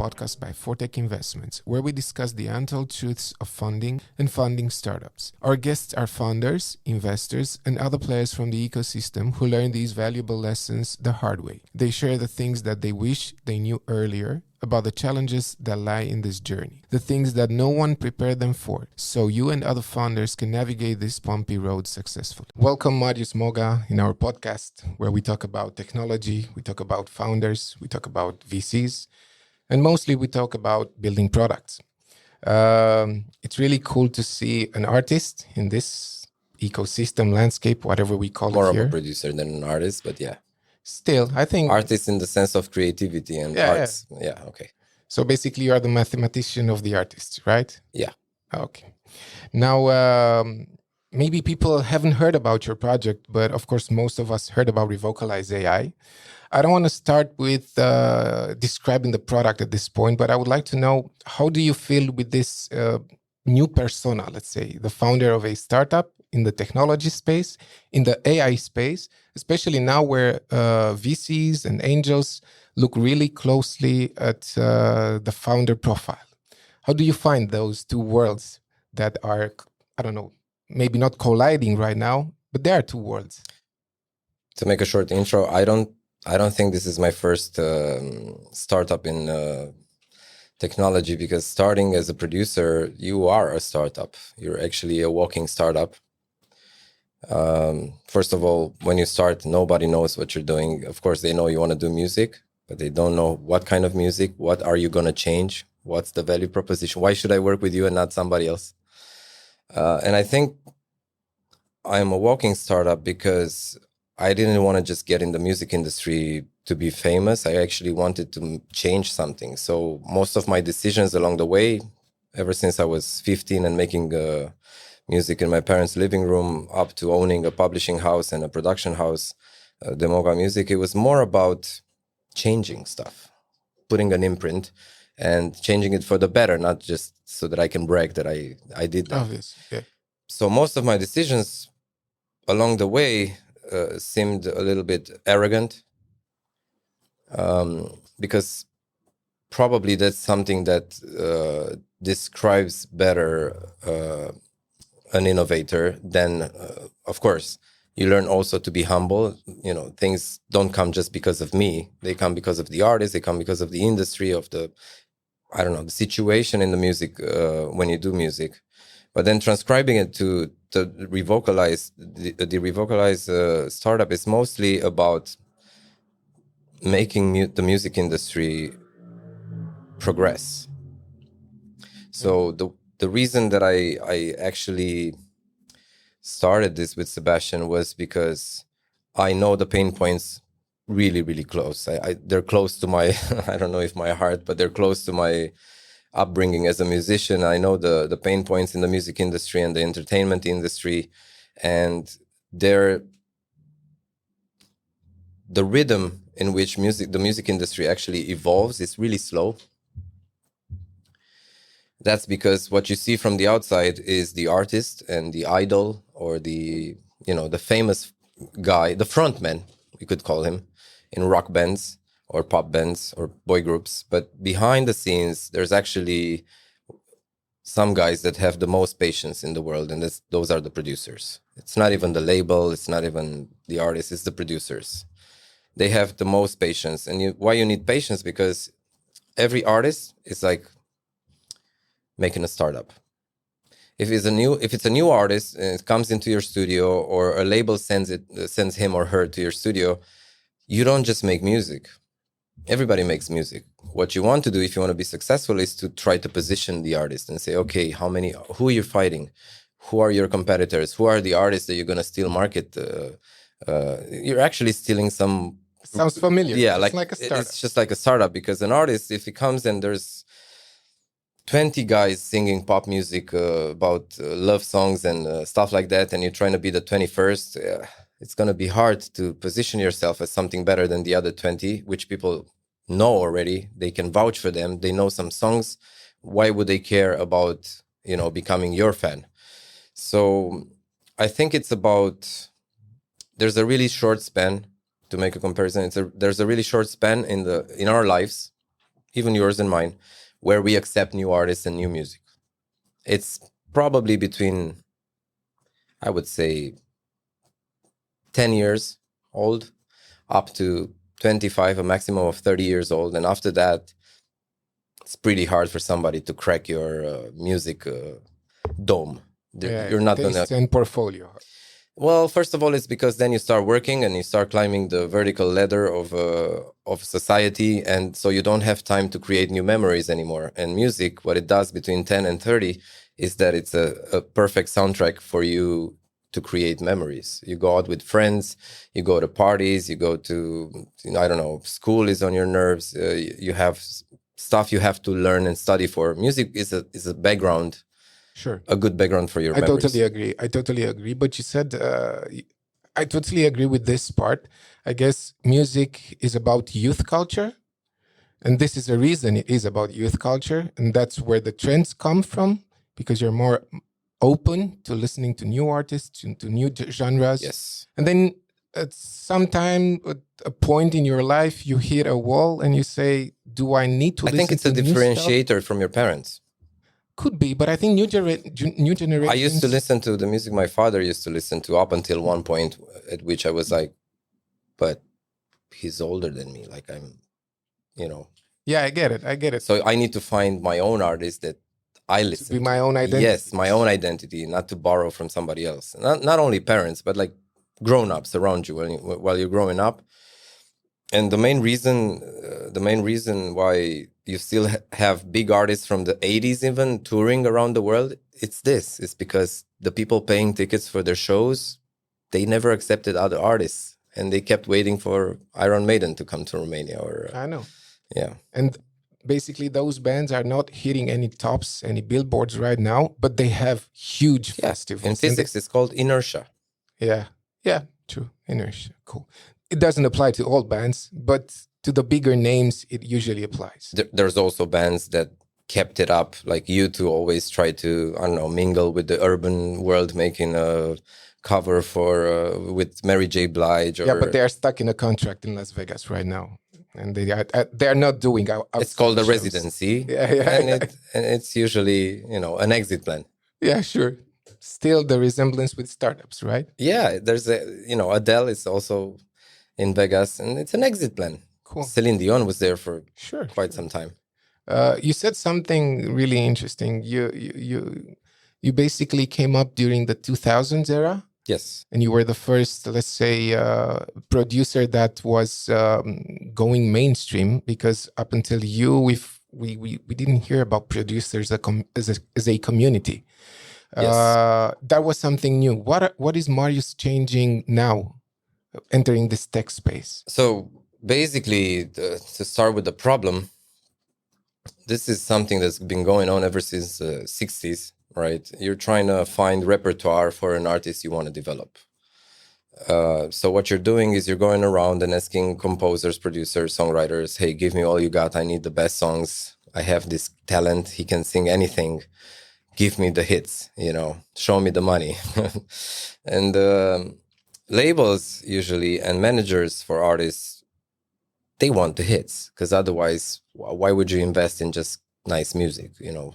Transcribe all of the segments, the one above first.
podcast by Fortech Investments, where we discuss the untold truths of funding and funding startups. Our guests are founders, investors, and other players from the ecosystem who learn these valuable lessons the hard way. They share the things that they wish they knew earlier about the challenges that lie in this journey, the things that no one prepared them for, so you and other founders can navigate this bumpy road successfully. Welcome Marius Moga in our podcast, where we talk about technology, we talk about founders, we talk about VCs, and mostly we talk about building products. It's really cool to see an artist in this ecosystem landscape, whatever we call More it here. of a producer than an artist, but yeah. Still, I think... Artist in the sense of creativity and arts. Yeah, okay. So basically you are the mathematician of the artist, right? Yeah. Okay. Now, maybe people haven't heard about your project, but of course, most of us heard about Revocalize AI. I don't want to start with describing the product at this point, but I would like to know, how do you feel with this new persona, let's say, the founder of a startup in the technology space, in the AI space, especially now where VCs and angels look really closely at the founder profile? How do you find those two worlds that are, I don't know, maybe not colliding right now, but there are two worlds? To make a short intro, I don't think this is my first startup in technology, because starting as a producer, you are a startup. You're actually a walking startup. First of all, when you start, nobody knows what you're doing. Of course, they know you want to do music, but they don't know what kind of music, what are you going to change, what's the value proposition, why should I work with you and not somebody else? And I think I'm a walking startup because I didn't want to just get in the music industry to be famous. I actually wanted to change something. So most of my decisions along the way, ever since I was 15 and making music in my parents' living room, up to owning a publishing house and a production house, Moga Music, it was more about changing stuff, putting an imprint and changing it for the better, not just so that I can brag that I did that. Obvious, yeah. So most of my decisions along the way seemed a little bit arrogant, because probably that's something that describes better an innovator. Then, of course, you learn also to be humble. You know, things don't come just because of me. They come because of the artist. They come because of the industry, of the situation in the music when you do music. But then transcribing it to the Revocalize, the Revocalize startup is mostly about making the music industry progress. So the reason that I actually started this with Sebastian was because I know the pain points really, really close. They're close to my, I don't know if my heart, but they're close to my upbringing as a musician. I know the pain points in the music industry and the entertainment industry, and the rhythm in which the music industry actually evolves is really slow. That's because what you see from the outside is the artist and the idol, or the famous guy, the frontman, we could call him, in rock bands or pop bands or boy groups. But behind the scenes, there's actually some guys that have the most patience in the world, and those are the producers. It's not even the label, it's not even the artist, it's the producers. They have the most patience. And why you need patience? Because every artist is like making a startup. If it's a new artist and it comes into your studio, or a label sends him or her to your studio, you don't just make music. Everybody makes music. What you want to do, if you want to be successful, is to try to position the artist and say, okay, who are you fighting? Who are your competitors? Who are the artists that you're going to steal market? You're actually stealing some... Sounds familiar. Yeah, it's like a startup. It's just like a startup, because an artist, if he comes and there's 20 guys singing pop music about love songs and stuff like that, and you're trying to be the 21st, it's going to be hard to position yourself as something better than the other 20, which people know already. They can vouch for them. They know some songs. Why would they care about, becoming your fan? So I think it's about, there's a really short span, to make a comparison. There's a really short span in our lives even yours and mine, where we accept new artists and new music. It's probably between, I would say, 10 years old up to 25, a maximum of 30 years old. And after that, it's pretty hard for somebody to crack your music dome. You're not going to... and portfolio. Well, first of all, it's because then you start working and you start climbing the vertical ladder of society. And so you don't have time to create new memories anymore. And music, what it does between 10 and 30 is that it's a perfect soundtrack for you to create memories. You go out with friends, you go to parties, you go to, I don't know, school is on your nerves. You have stuff you have to learn and study for. Music is a background. Sure. A good background for your memories. I totally agree. But you said, I totally agree with this part. I guess music is about youth culture. And this is the reason it is about youth culture. And that's where the trends come from, because you're more open to listening to new artists, to new genres. Yes. And then at some time, at a point in your life, you hit a wall and you say, do I need to listen to I think it's a differentiator from your parents. Could be, but I think new generations... I used to listen to the music my father used to listen to up until one point at which I was like, but he's older than me. Like I'm, Yeah, I get it. So I need to find my own artist that I listen to. Be my own identity. Yes, my own identity, not to borrow from somebody else. Not only parents, but like grown-ups around you while you're growing up. And the main reason why you still have big artists from the 80s even touring around the world, it's because the people paying tickets for their shows, they never accepted other artists. And they kept waiting for Iron Maiden to come to Romania. I know. Yeah. And basically those bands are not hitting any tops, any billboards right now, but they have huge festivals. In physics, it's called inertia. Yeah, true. Inertia, cool. It doesn't apply to all bands, but to the bigger names, it usually applies. There's also bands that kept it up, like U2 always try to, I don't know, mingle with the urban world, making a cover for with Mary J. Blige. Yeah, but they are stuck in a contract in Las Vegas right now, and they are not doing. It's called a residency. Yeah. And it's usually an exit plan. Yeah, sure. Still the resemblance with startups, right? Yeah, there's Adele is also in Vegas, and it's an exit plan. Cool. Celine Dion was there for quite some time. You said something really interesting. You basically came up during the 2000s era. Yes. And you were the first, let's say, producer that was going mainstream, because up until you, we didn't hear about producers as a community. Yes. That was something new. What is Marius changing now, entering this tech space? So basically, to start with the problem, this is something that's been going on ever since the 60s, right? You're trying to find repertoire for an artist you want to develop. So what you're doing is you're going around and asking composers, producers, songwriters, hey, give me all you got. I need the best songs. I have this talent. He can sing anything. Give me the hits, show me the money. And labels usually and managers for artists, they want the hits, because otherwise, why would you invest in just nice music?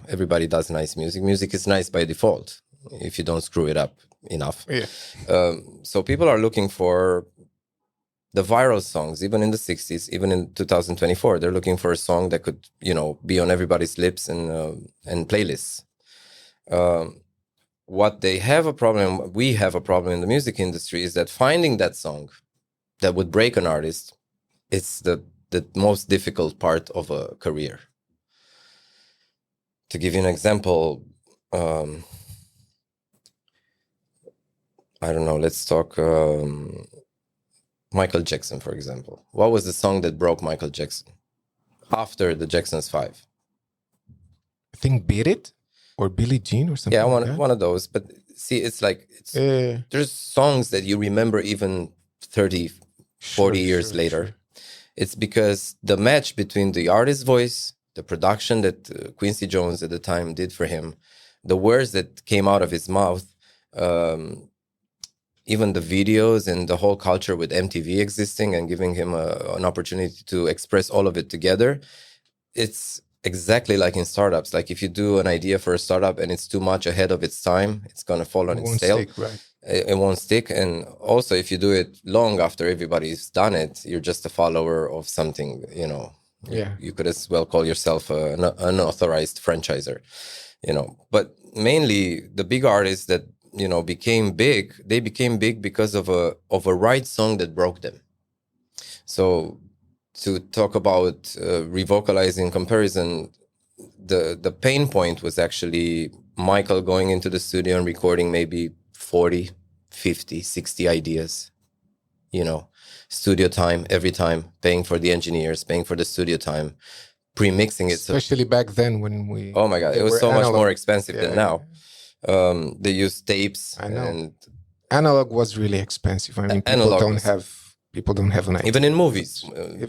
Everybody does nice music. Music is nice by default if you don't screw it up enough. Yeah. So people are looking for the viral songs, even in the 60s, even in 2024. They're looking for a song that could, be on everybody's lips and playlists. What we have a problem in the music industry is that finding that song that would break an artist, it's the most difficult part of a career. To give you an example, I don't know, let's talk Michael Jackson, for example. What was the song that broke Michael Jackson after the Jackson's 5? I think Beat It or Billie Jean or something. Yeah, like that. one of those. But see, there's songs that you remember even 30, 40 years later. Sure. It's because the match between the artist's voice, the production that Quincy Jones at the time did for him, the words that came out of his mouth, even the videos and the whole culture with MTV existing and giving him an opportunity to express all of it together, it's exactly like in startups. Like if you do an idea for a startup and it's too much ahead of its time, it's going to fall on its tail. Stick, right? It won't stick. And also, if you do it long after everybody's done it, you're just a follower of something, Yeah. You could as well call yourself an unauthorized franchiser, But mainly the big artists that, became big, they became big because of a right song that broke them. So to talk about Revocalize in comparison, the pain point was actually Michael going into the studio and recording maybe 40, 50, 60 ideas, studio time every time, paying for the engineers, paying for the studio time, pre-mixing it. Especially back then when we... Oh my God, it was so much more expensive than now. They used tapes. I know. And analog was really expensive. I mean, people don't have an idea. Even in movies,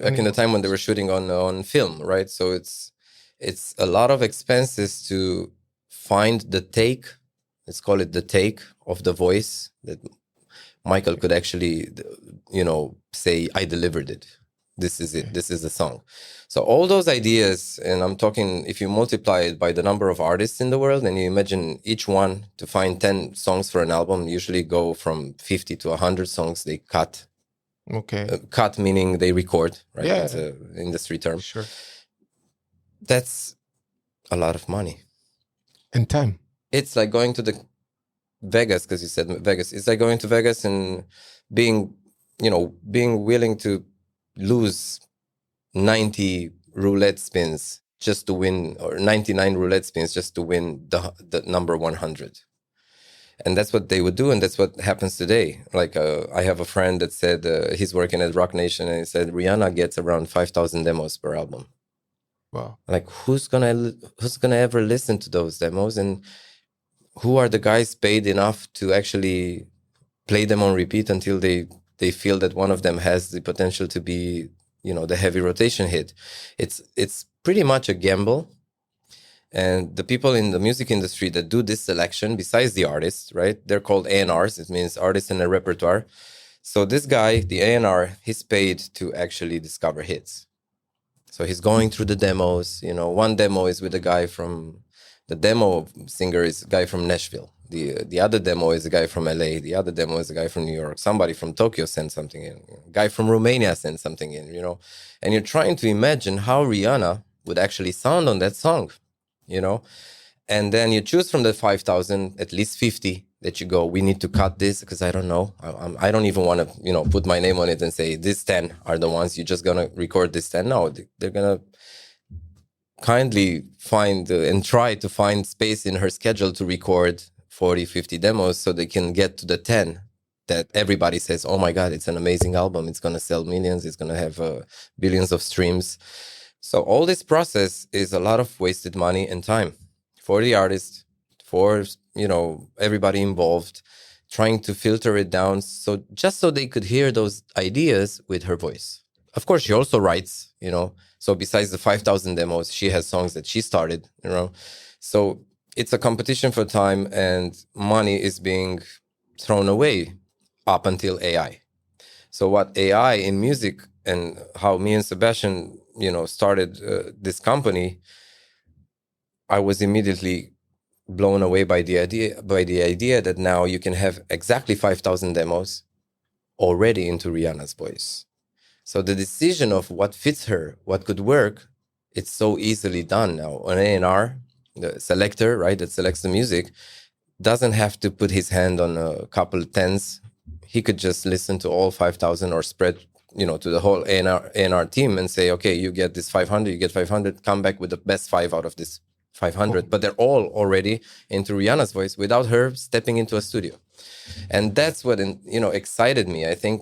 back in the time when they were shooting on film, right? So it's a lot of expenses to find the take. Let's call it the take of the voice that Michael could actually, say, I delivered it. This is it. This is the song. So all those ideas, and I'm talking, if you multiply it by the number of artists in the world, and you imagine each one to find 10 songs for an album, usually go from 50 to 100 songs they cut. Okay. Cut meaning they record, right? Yeah. It's an industry term. Sure. That's a lot of money. And time. It's like going to the Vegas, because you said Vegas. It's like going to Vegas and being willing to lose 90 roulette spins just to win, or 99 roulette spins just to win the number 100. And that's what they would do, and that's what happens today. Like I have a friend that said he's working at Rock Nation, and he said Rihanna gets around 5,000 demos per album. Wow! Like who's gonna ever listen to those demos, and who are the guys paid enough to actually play them on repeat until they feel that one of them has the potential to be, the heavy rotation hit? It's pretty much a gamble. And the people in the music industry that do this selection, besides the artists, right? They're called A&Rs. It means artists in a repertoire. So this guy, the A&R, he's paid to actually discover hits. So he's going through the demos. One demo is with a guy from... The demo singer is a guy from Nashville. The other demo is a guy from LA. The other demo is a guy from New York. Somebody from Tokyo sent something in. A guy from Romania sent something in, And you're trying to imagine how Rihanna would actually sound on that song. And then you choose from the 5,000, at least 50 that you go, we need to cut this because I don't know. I don't even want to, put my name on it and say these 10 are the ones you're just going to record this 10. No, they're going to kindly find and try to find space in her schedule to record 40, 50 demos so they can get to the 10 that everybody says, oh my God, it's an amazing album. It's going to sell millions. It's going to have billions of streams. So all this process is a lot of wasted money and time for the artist, for, everybody involved, trying to filter it down so they could hear those ideas with her voice. Of course, she also writes, so besides the 5,000 demos, she has songs that she started, So it's a competition for time, and money is being thrown away up until AI. So what AI in music, and how me and Sebastian started this company, I was immediately blown away by the idea that now you can have exactly 5,000 demos already into Rihanna's voice. So the decision of what fits her, what could work, it's so easily done now. An A&R, the selector, right, that selects the music, doesn't have to put his hand on a couple tens. He could just listen to all 5,000 or spread to the whole A&R team and say, okay, you get this 500, you get 500, come back with the best 5 out of this 500. But they're all already into Rihanna's voice without her stepping into a studio. And that's what, excited me. I think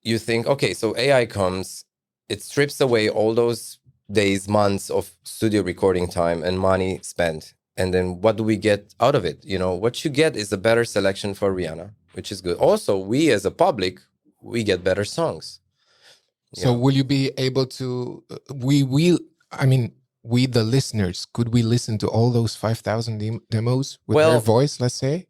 you think, okay, so AI comes, it strips away all those days, months of studio recording time and money spent. And then what do we get out of it? What you get is a better selection for Rihanna, which is good. Also, we as a public, we get better songs. So will you be able to, we the listeners, could we listen to all those 5,000 demos with her voice, let's say?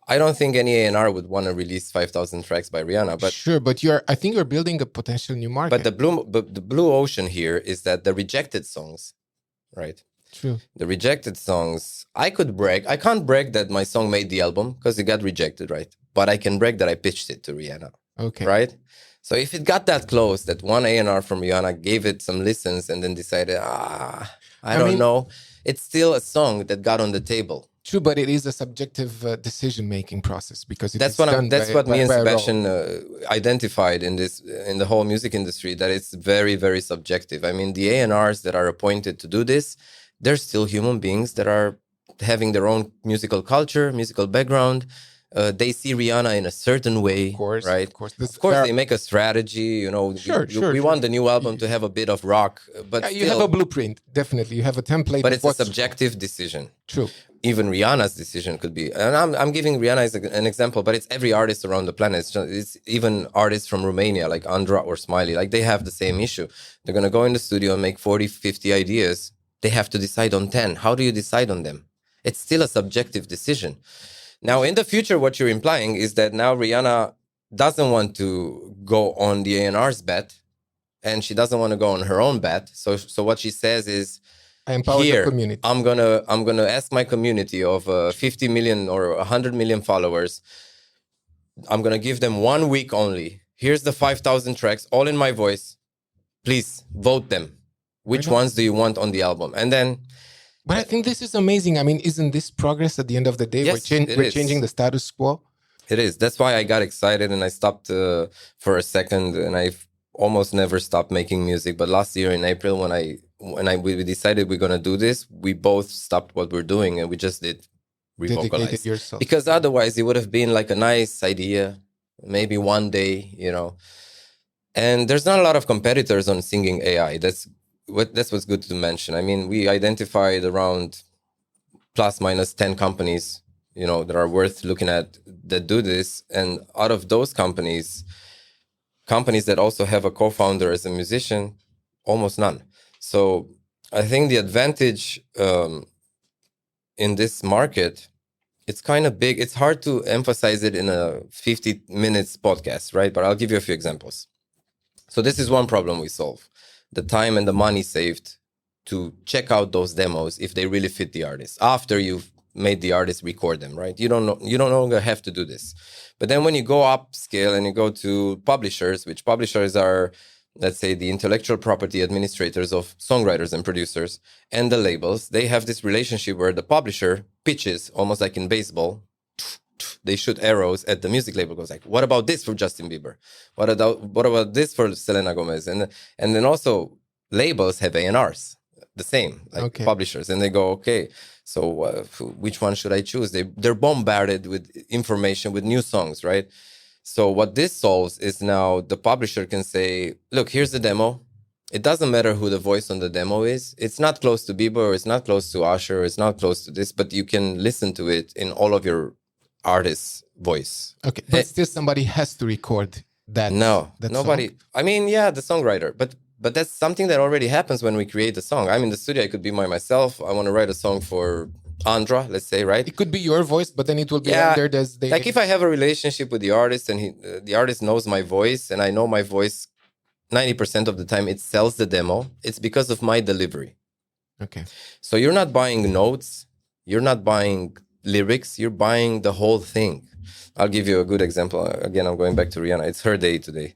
I don't think any A&R would want to release 5,000 tracks by Rihanna, but sure, but I think you're building a potential new market. But the blue ocean here is that the rejected songs, right? True. The rejected songs, I can't brag that my song made the album because it got rejected, right? But I can brag that I pitched it to Rihanna. Okay. Right? So if it got that close, that one A&R from Rihanna gave it some listens and then decided, I don't know, it's still a song that got on the table. True, but it is a subjective decision-making process because that's what me and Sebastian identified in the whole music industry, that it's very, very subjective. I mean, the A&Rs that are appointed to do this, they're still human beings that are having their own musical culture, musical background. They see Rihanna in a certain way, of course, right? Of course, they make a strategy. You know, we want the new album to have a bit of rock, but you have a blueprint. Definitely, you have a template. But it's a subjective decision. True. Even Rihanna's decision could be, and I'm giving Rihanna as an example, but it's every artist around the planet. It's even artists from Romania, like Andra or Smiley, like they have the same issue. They're gonna go in the studio and make 40, 50 ideas. They have to decide on 10. How do you decide on them? It's still a subjective decision. Now, in the future, what you're implying is that now Rihanna doesn't want to go on the A&R's bet, and she doesn't want to go on her own bet. So what she says is, I empower the community. I'm gonna ask my community of 50 million or 100 million followers. I'm gonna give them 1 week only. Here's the 5,000 tracks, all in my voice. Please vote them. Which ones do you want on the album? And then. But I think this is amazing. I mean, isn't this progress at the end of the day? Yes, we're changing the status quo. It is. That's why I got excited and I stopped for a second, and I've almost never stopped making music. But last year in April, when we decided we're gonna do this, we both stopped what we're doing and we just did Revocalize. Yourself. Because otherwise it would have been like a nice idea, maybe one day, you know. And there's not a lot of competitors on singing AI. That's what's good to mention. I mean, we identified around plus minus 10 companies, you know, that are worth looking at that do this. And out of those companies that also have a co-founder as a musician, almost none. So I think the advantage in this market, it's kind of big. It's hard to emphasize it in a 50 minutes podcast, right? But I'll give you a few examples. So this is one problem we solve. The time and the money saved to check out those demos if they really fit the artist. After you've made the artist record them, right? You no longer have to do this. But then when you go upscale and you go to publishers, which publishers are, let's say, the intellectual property administrators of songwriters and producers, and the labels, they have this relationship where the publisher pitches, almost like in baseball, they shoot arrows at the music label, goes like, what about this for Justin Bieber? What about this for Selena Gomez? And then also labels have A&Rs, the same, like publishers. And they go, okay, so which one should I choose? They're bombarded with information, with new songs, right? So what this solves is now the publisher can say, look, here's the demo. It doesn't matter who the voice on the demo is. It's not close to Bieber, or it's not close to Usher, or it's not close to this, but you can listen to it in all of your artist's voice. Okay, but still somebody has to record that. No, nobody. Song? I mean, yeah, the songwriter, but that's something that already happens when we create the song. I'm in the studio. I could be myself. I want to write a song for Andra, let's say, right? It could be your voice, but then it will be rendered as they. Like if I have a relationship with the artist and the artist knows my voice and I know my voice 90% of the time, it sells the demo. It's because of my delivery. Okay. So you're not buying notes. You're not buying lyrics. You're buying the whole thing. I'll give you a good example. Again, I'm going back to Rihanna. It's her day today.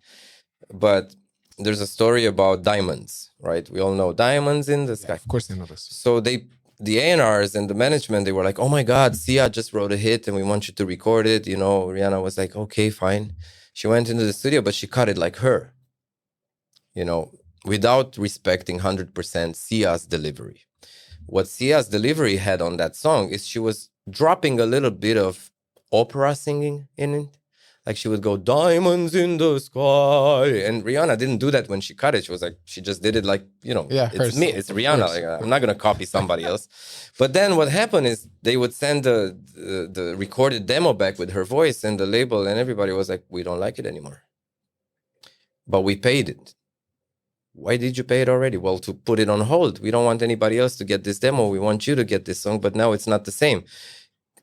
But there's a story about diamonds, right? We all know diamonds in the sky. Of course they know this. So the A&Rs and the management, they were like, oh my God, Sia just wrote a hit and we want you to record it. You know, Rihanna was like, okay, fine. She went into the studio, but she cut it like her, you know, without respecting 100% Sia's delivery. What Sia's delivery had on that song is she was dropping a little bit of opera singing in it. Like she would go, diamonds in the sky. And Rihanna didn't do that when she cut it. She was like, she just did it like, you know, it's me, it's Rihanna. Like, I'm not going to copy somebody else. But then what happened is they would send the recorded demo back with her voice, and the label and everybody was like, we don't like it anymore. But we paid it. Why did you pay it already? Well, to put it on hold. We don't want anybody else to get this demo. We want you to get this song, but now it's not the same.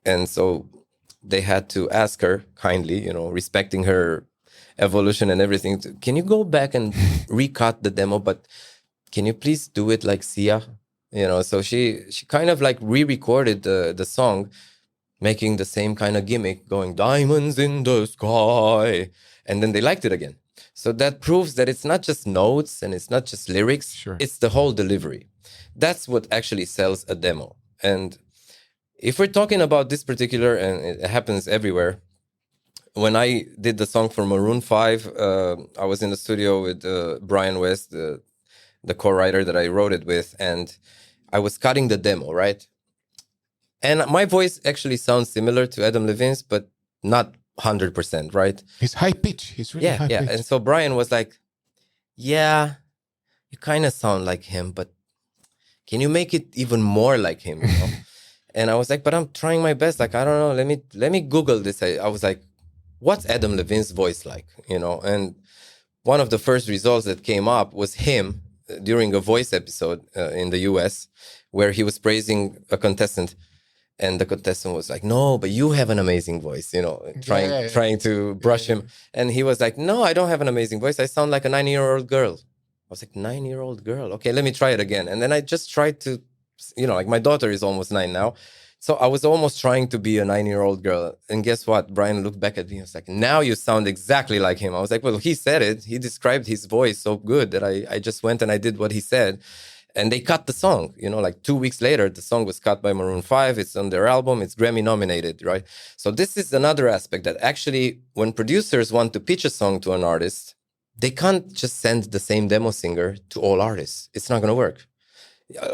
And so they had to ask her kindly, respecting her evolution and everything, can you go back and recut the demo, but can you please do it like Sia? So she kind of like re-recorded the song, making the same kind of gimmick, going diamonds in the sky, and then they liked it again. So that proves that it's not just notes and it's not just lyrics, Sure. It's the whole delivery. That's what actually sells a demo. And if we're talking about this particular, and it happens everywhere, when I did the song for Maroon 5, I was in the studio with Brian West, the co-writer that I wrote it with, and I was cutting the demo, right? And my voice actually sounds similar to Adam Levine's, but not 100%, right? He's high pitch. He's really high pitch. And so Brian was like, yeah, you kind of sound like him, but can you make it even more like him? And I was like, but I'm trying my best. Like, I don't know. Let me Google this. I was like, what's Adam Levine's voice like? And one of the first results that came up was him during a voice episode in the US, where he was praising a contestant. And the contestant was like, no, but you have an amazing voice, trying to brush him. And he was like, no, I don't have an amazing voice. I sound like a 9-year-old girl. I was like, 9-year-old girl. Okay, let me try it again. And then I just tried to, like my daughter is almost 9 now. So I was almost trying to be a 9-year-old girl. And guess what? Brian looked back at me and was like, now you sound exactly like him. I was like, well, he said it. He described his voice so good that I just went and I did what he said. And they cut the song, like 2 weeks later, the song was cut by Maroon 5. It's on their album. It's Grammy nominated, right? So this is another aspect that actually, when producers want to pitch a song to an artist, they can't just send the same demo singer to all artists. It's not going to work.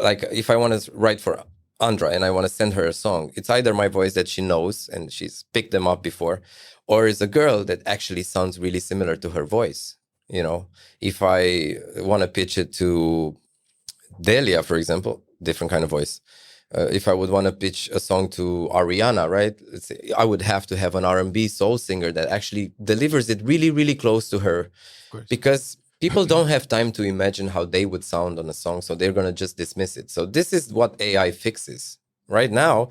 Like if I want to write for Andra and I want to send her a song, it's either my voice that she knows and she's picked them up before, or is a girl that actually sounds really similar to her voice. If I want to pitch it to Delia, for example, different kind of voice. If I would want to pitch a song to Ariana, right? I would have to have an R&B soul singer that actually delivers it really, really close to her. Because people don't have time to imagine how they would sound on a song, so they're going to just dismiss it. So this is what AI fixes. Right now,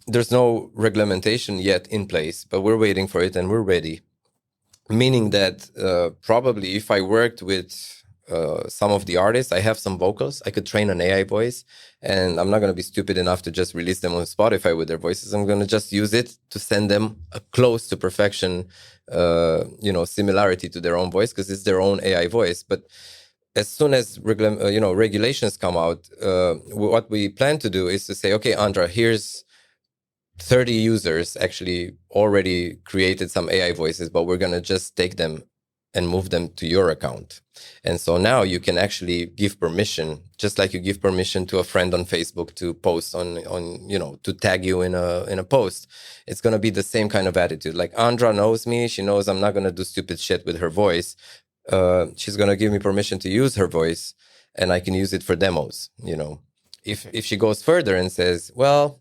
there's no regulation yet in place, but we're waiting for it and we're ready. Meaning that probably if I worked with some of the artists, I have some vocals, I could train an AI voice, and I'm not going to be stupid enough to just release them on Spotify with their voices. I'm going to just use it to send them a close to perfection, similarity to their own voice, because it's their own AI voice. But as soon as regulations come out, what we plan to do is to say, okay, Andra, here's 30 users actually already created some AI voices, but we're going to just take them and move them to your account. And so now you can actually give permission, just like you give permission to a friend on Facebook to post on to tag you in a post. It's going to be the same kind of attitude. Like Andra knows me. She knows I'm not going to do stupid shit with her voice. She's going to give me permission to use her voice, and I can use it for demos. If she goes further and says, well,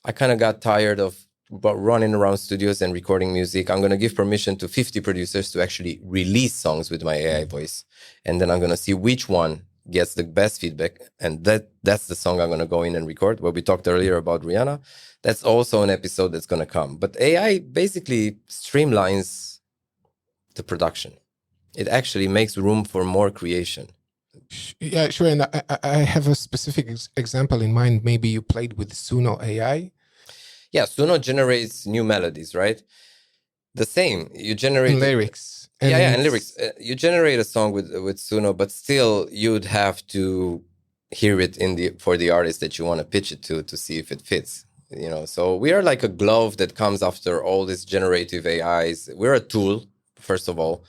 I kind of got tired of running around studios and recording music, I'm going to give permission to 50 producers to actually release songs with my AI voice. And then I'm going to see which one gets the best feedback. And that's the song I'm going to go in and record. Where we talked earlier about Rihanna, that's also an episode that's going to come. But AI basically streamlines the production. It actually makes room for more creation. Yeah, sure. And I have a specific example in mind. Maybe you played with Suno AI. Yeah, Suno generates new melodies, right? The same. You generate lyrics. And lyrics. You generate a song with Suno, but still you'd have to hear it for the artist that you want to pitch it to see if it fits. So we are like a glove that comes after all these generative AIs. We're a tool, first of all.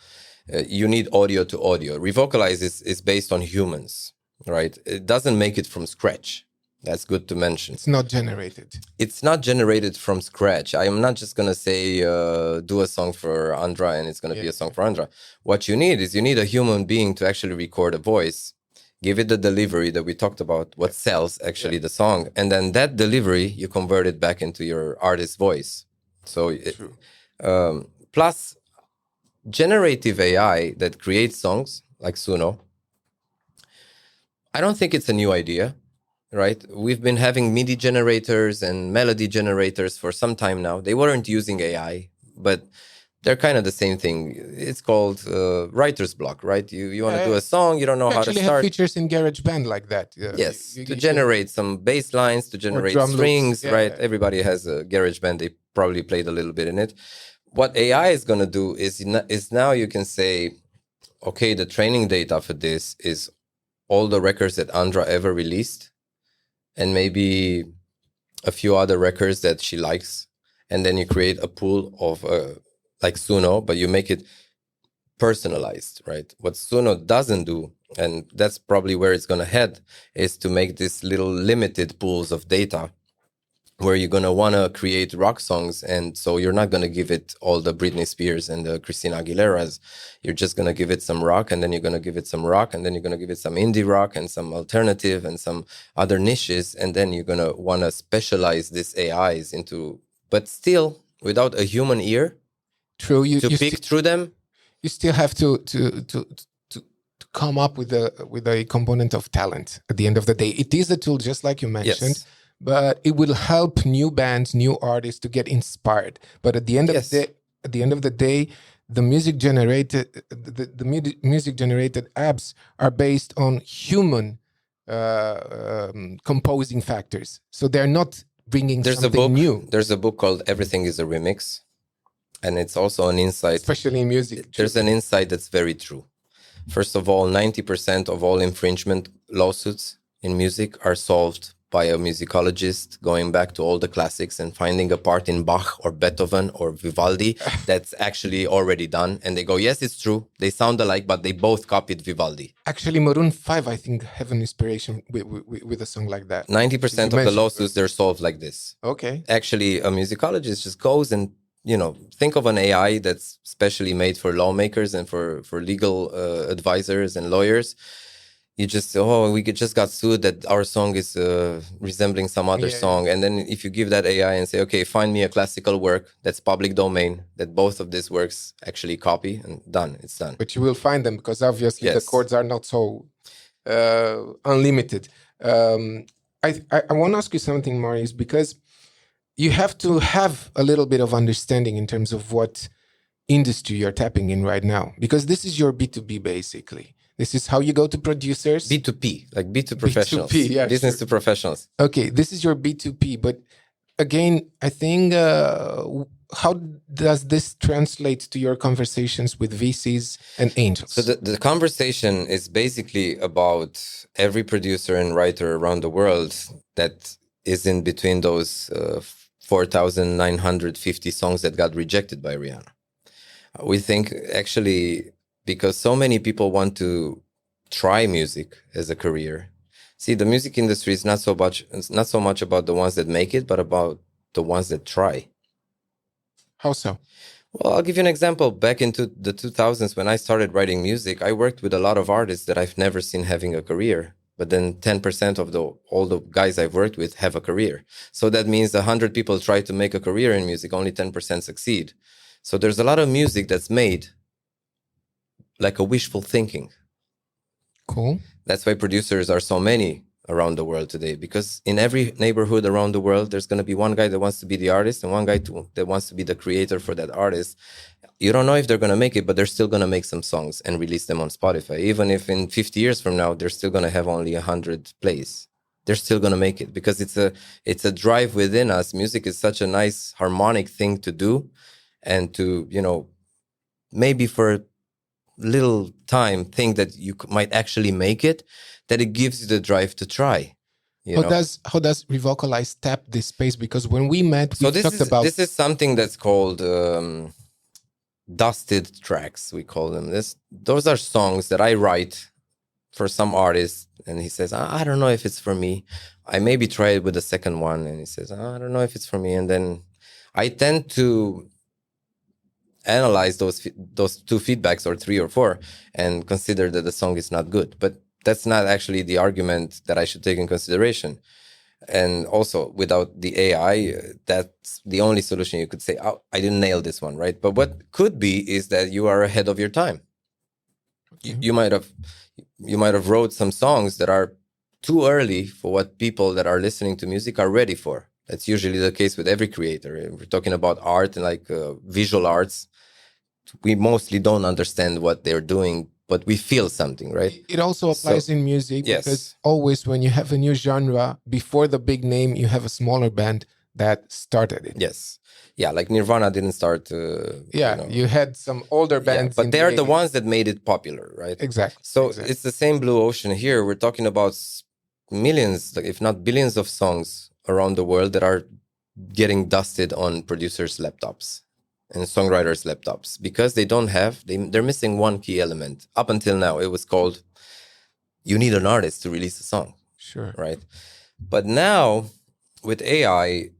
You need audio to audio. Revocalize is based on humans, right? It doesn't make it from scratch. That's good to mention. It's not generated. It's not generated from scratch. I am not just going to say, do a song for Andra and it's going to be a song for Andra. What you need is a human being to actually record a voice, give it the delivery that we talked about, what sells actually the song. And then that delivery, you convert it back into your artist's voice. So, plus generative AI that creates songs like Suno, I don't think it's a new idea. right? We've been having MIDI generators and melody generators for some time now. They weren't using AI, but they're kind of the same thing. It's called writer's block, right? You want to do a song, you don't know how to actually start. have features in GarageBand like that. Yes, to generate some bass lines, to generate drum strings, loops. right? Everybody has a GarageBand. They probably played a little bit in it. What AI is going to do is now you can say, okay, the training data for this is all the records that Andra ever released, and maybe a few other records that she likes. And then you create a pool of like Suno, but you make it personalized, right? What Suno doesn't do, and that's probably where it's going to head, is to make these little limited pools of data where you're going to want to create rock songs. And so you're not going to give it all the Britney Spears and the Christina Aguileras. You're just going to give it some rock, and then you're going to give it some rock, and then you're going to give it some indie rock and some alternative and some other niches. And then you're going to want to specialize these AIs into, but still without a human ear. True. To pick through them. You still have to come up with a component of talent at the end of the day. It is a tool, just like you mentioned. Yes. But it will help new bands, new artists to get inspired. But at the end of the day, the music generated music generated apps are based on human composing factors. So they're not bringing something new. There's a book called Everything is a Remix, and it's also an insight, especially in music. There's an insight that's very true. First of all, 90% of all infringement lawsuits in music are solved by a musicologist going back to all the classics and finding a part in Bach or Beethoven or Vivaldi that's actually already done. And they go, yes, it's true. They sound alike, but they both copied Vivaldi. Actually, Maroon 5, I think, have an inspiration with a song like that. 90% of the lawsuits, they're solved like this. Okay. Actually, a musicologist just goes and, think of an AI that's specially made for lawmakers and for legal advisors and lawyers. You just say, we just got sued that our song is resembling some other song. And then if you give that AI and say, okay, find me a classical work that's public domain, that both of these works actually copy, and done, it's done. But you will find them because obviously the chords are not so unlimited. I want to ask you something, Marius, because you have to have a little bit of understanding in terms of what industry you're tapping in right now, because this is your B2B basically. This is how you go to producers. B2P, like B2 professionals. B2P, yeah, business to professionals. Okay, this is your B2P. But again, I think, how does this translate to your conversations with VCs and angels? So the conversation is basically about every producer and writer around the world that is in between those 4,950 songs that got rejected by Rihanna. We think actually, because so many people want to try music as a career. See, the music industry is not so much about the ones that make it, but about the ones that try. How so? Well, I'll give you an example. Back into the 2000s, when I started writing music, I worked with a lot of artists that I've never seen having a career. But then 10% of all the guys I've worked with have a career. So that means 100 people try to make a career in music, only 10% succeed. So there's a lot of music that's made like a wishful thinking. Cool. That's why producers are so many around the world today, because in every neighborhood around the world, there's going to be one guy that wants to be the artist and one guy that wants to be the creator for that artist. You don't know if they're going to make it, but they're still going to make some songs and release them on Spotify. Even if in 50 years from now, they're still going to have only 100 plays. They're still going to make it because it's a drive within us. Music is such a nice harmonic thing to do, and to, maybe for a little time think that you might actually make it, that it gives you the drive to try. How does Revocalize tap this space? Because when we met, this is something that's called dusted tracks. We call them this. Those are songs that I write for some artist, and he says, I don't know if it's for me. I maybe try it with the second one, and he says, I don't know if it's for me. And then I tend to analyze those two feedbacks, or three or four, and consider that the song is not good. But that's not actually the argument that I should take in consideration. And also, without the AI, that's the only solution you could say, I didn't nail this one, right? But what could be is that you are ahead of your time. Okay. You might have wrote some songs that are too early for what people that are listening to music are ready for. That's usually the case with every creator. If we're talking about art and like visual arts, we mostly don't understand what they're doing, but we feel something, right? It also applies in music, yes. because always when you have a new genre, before the big name, you have a smaller band that started it. Yes. Yeah, like Nirvana didn't start. You had some older bands, but they're the ones that made it popular, right? Exactly. So it's the same blue ocean here. We're talking about millions, if not billions, of songs around the world that are getting dusted on producers' laptops and songwriters' laptops because they don't have. They're missing one key element. Up until now, it was called you need an artist to release a song. Sure. Right. But now with AI,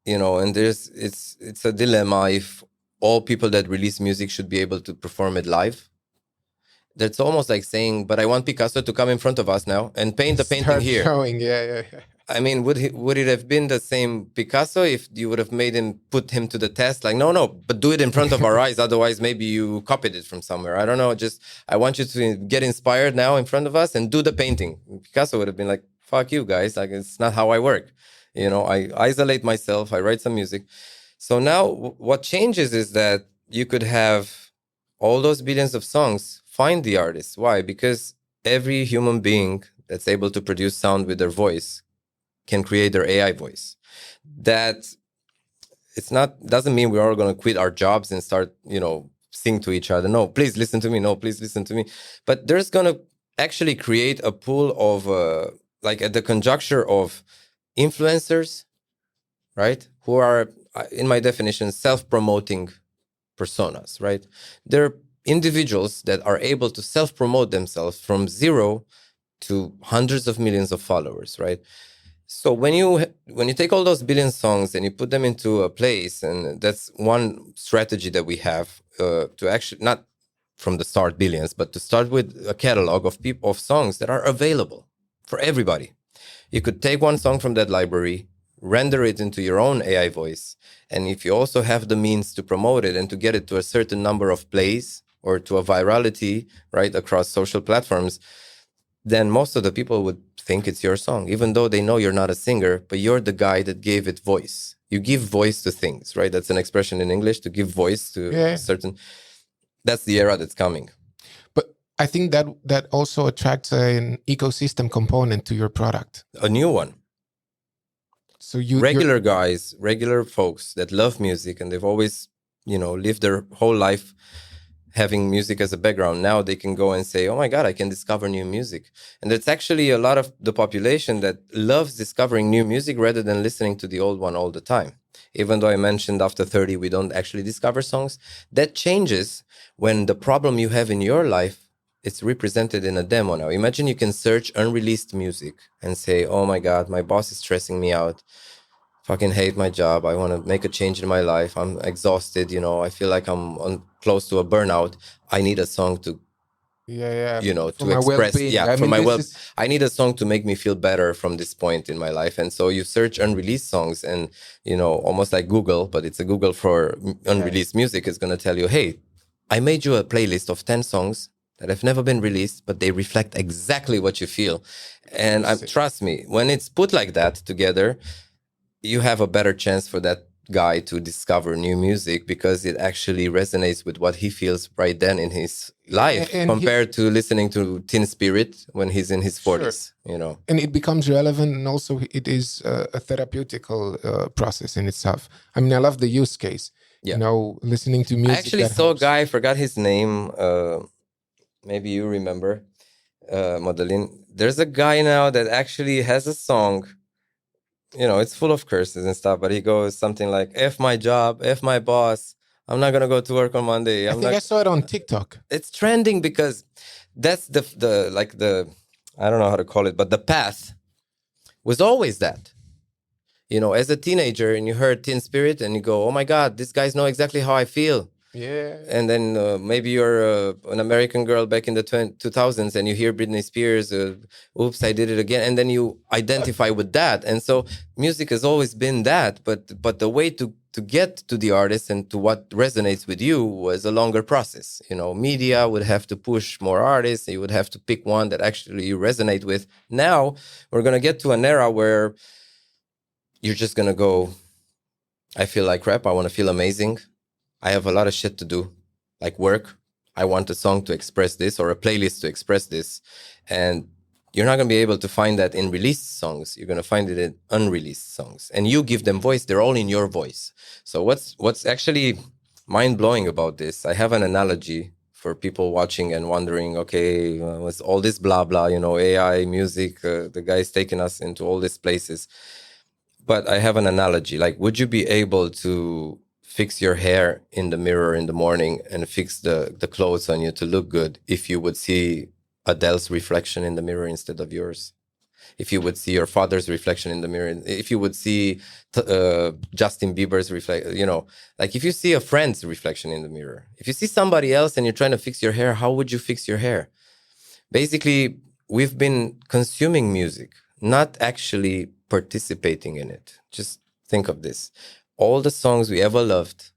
and it's a dilemma if all people that release music should be able to perform it live. That's almost like saying, but I want Picasso to come in front of us now and paint the painting here. Showing. Yeah. I mean, would it have been the same Picasso if you would have put him to the test? Like, no, but do it in front of our eyes. Otherwise, maybe you copied it from somewhere. I don't know. I want you to get inspired now in front of us and do the painting. Picasso would have been like, fuck you guys. Like, it's not how I work. I isolate myself. I write some music. So now what changes is that you could have all those billions of songs, find the artist. Why? Because every human being that's able to produce sound with their voice can create their AI voice. That doesn't mean we're all going to quit our jobs and start, sing to each other. No, please listen to me. No, please listen to me. But there's going to actually create a pool of, like at the conjuncture of influencers, right? Who are, in my definition, self-promoting personas, right? They're individuals that are able to self-promote themselves from 0 to hundreds of millions of followers, right? So when you take all those billion songs and you put them into a place, and that's one strategy that we have to actually, not from the start billions, but to start with a catalog of songs that are available for everybody. You could take one song from that library, render it into your own AI voice, and if you also have the means to promote it and to get it to a certain number of plays or to a virality, right, across social platforms, then most of the people would think it's your song, even though they know you're not a singer, but you're the guy that gave it voice. You give voice to things, right? That's an expression in English, to give voice to certain... That's the era that's coming. But I think that also attracts an ecosystem component to your product. A new one. So regular guys, regular folks that love music, and they've always, lived their whole life having music as a background. Now they can go and say, oh my God, I can discover new music. And it's actually a lot of the population that loves discovering new music rather than listening to the old one all the time. Even though I mentioned after 30, we don't actually discover songs. That changes when the problem you have in your life, it's represented in a demo now. Imagine you can search unreleased music and say, oh my God, my boss is stressing me out. Fucking hate my job. I want to make a change in my life. I'm exhausted. I feel like I'm close to a burnout. I need a song to, to express. Yeah, for my I need a song to make me feel better from this point in my life. And so you search unreleased songs, and almost like Google, but it's a Google for unreleased music. It's going to tell you, hey, I made you a playlist of 10 songs that have never been released, but they reflect exactly what you feel. And trust me, when it's put like that together, you have a better chance for that guy to discover new music because it actually resonates with what he feels right then in his life, compared to listening to Teen Spirit when he's in his 40s, And it becomes relevant, and also it is a therapeutical process in itself. I mean, I love the use case. Yeah. Listening to music. I actually saw a guy, I forgot his name. Maybe you remember, Madeline. There's a guy now that actually has a song. It's full of curses and stuff, but he goes something like, F my job, F my boss. I'm not going to go to work on Monday. I saw it on TikTok. It's trending because that's the I don't know how to call it, but the path was always that. As a teenager and you heard Teen Spirit and you go, oh my God, these guys know exactly how I feel. Yeah. And then maybe you're an American girl back in the 2000s and you hear Britney Spears, oops, I did it again. And then you identify with that. And so music has always been that. But the way to get to the artist and to what resonates with you was a longer process. You know, media would have to push more artists. You would have to pick one that actually you resonate with. Now we're going to get to an era where you're just going to go, I feel like crap. I want to feel amazing. I have a lot of shit to do, like work. I want a song to express this or a playlist to express this. And you're not going to be able to find that in released songs. You're going to find it in unreleased songs. And you give them voice. They're all in your voice. So what's actually mind-blowing about this, I have an analogy for people watching and wondering, okay, what's all this blah, blah, you know, AI, music, the guy's taking us into all these places. But I have an analogy. Like, would you be able to fix your hair in the mirror in the morning and fix the clothes on you to look good if you would see Adele's reflection in the mirror instead of yours? If you would see your father's reflection in the mirror, if you would see Justin Bieber's reflection, you know, like if you see a friend's reflection in the mirror, if you see somebody else and you're trying to fix your hair, how would you fix your hair? Basically, we've been consuming music, not actually participating in it. Just think of this. All the songs we ever loved,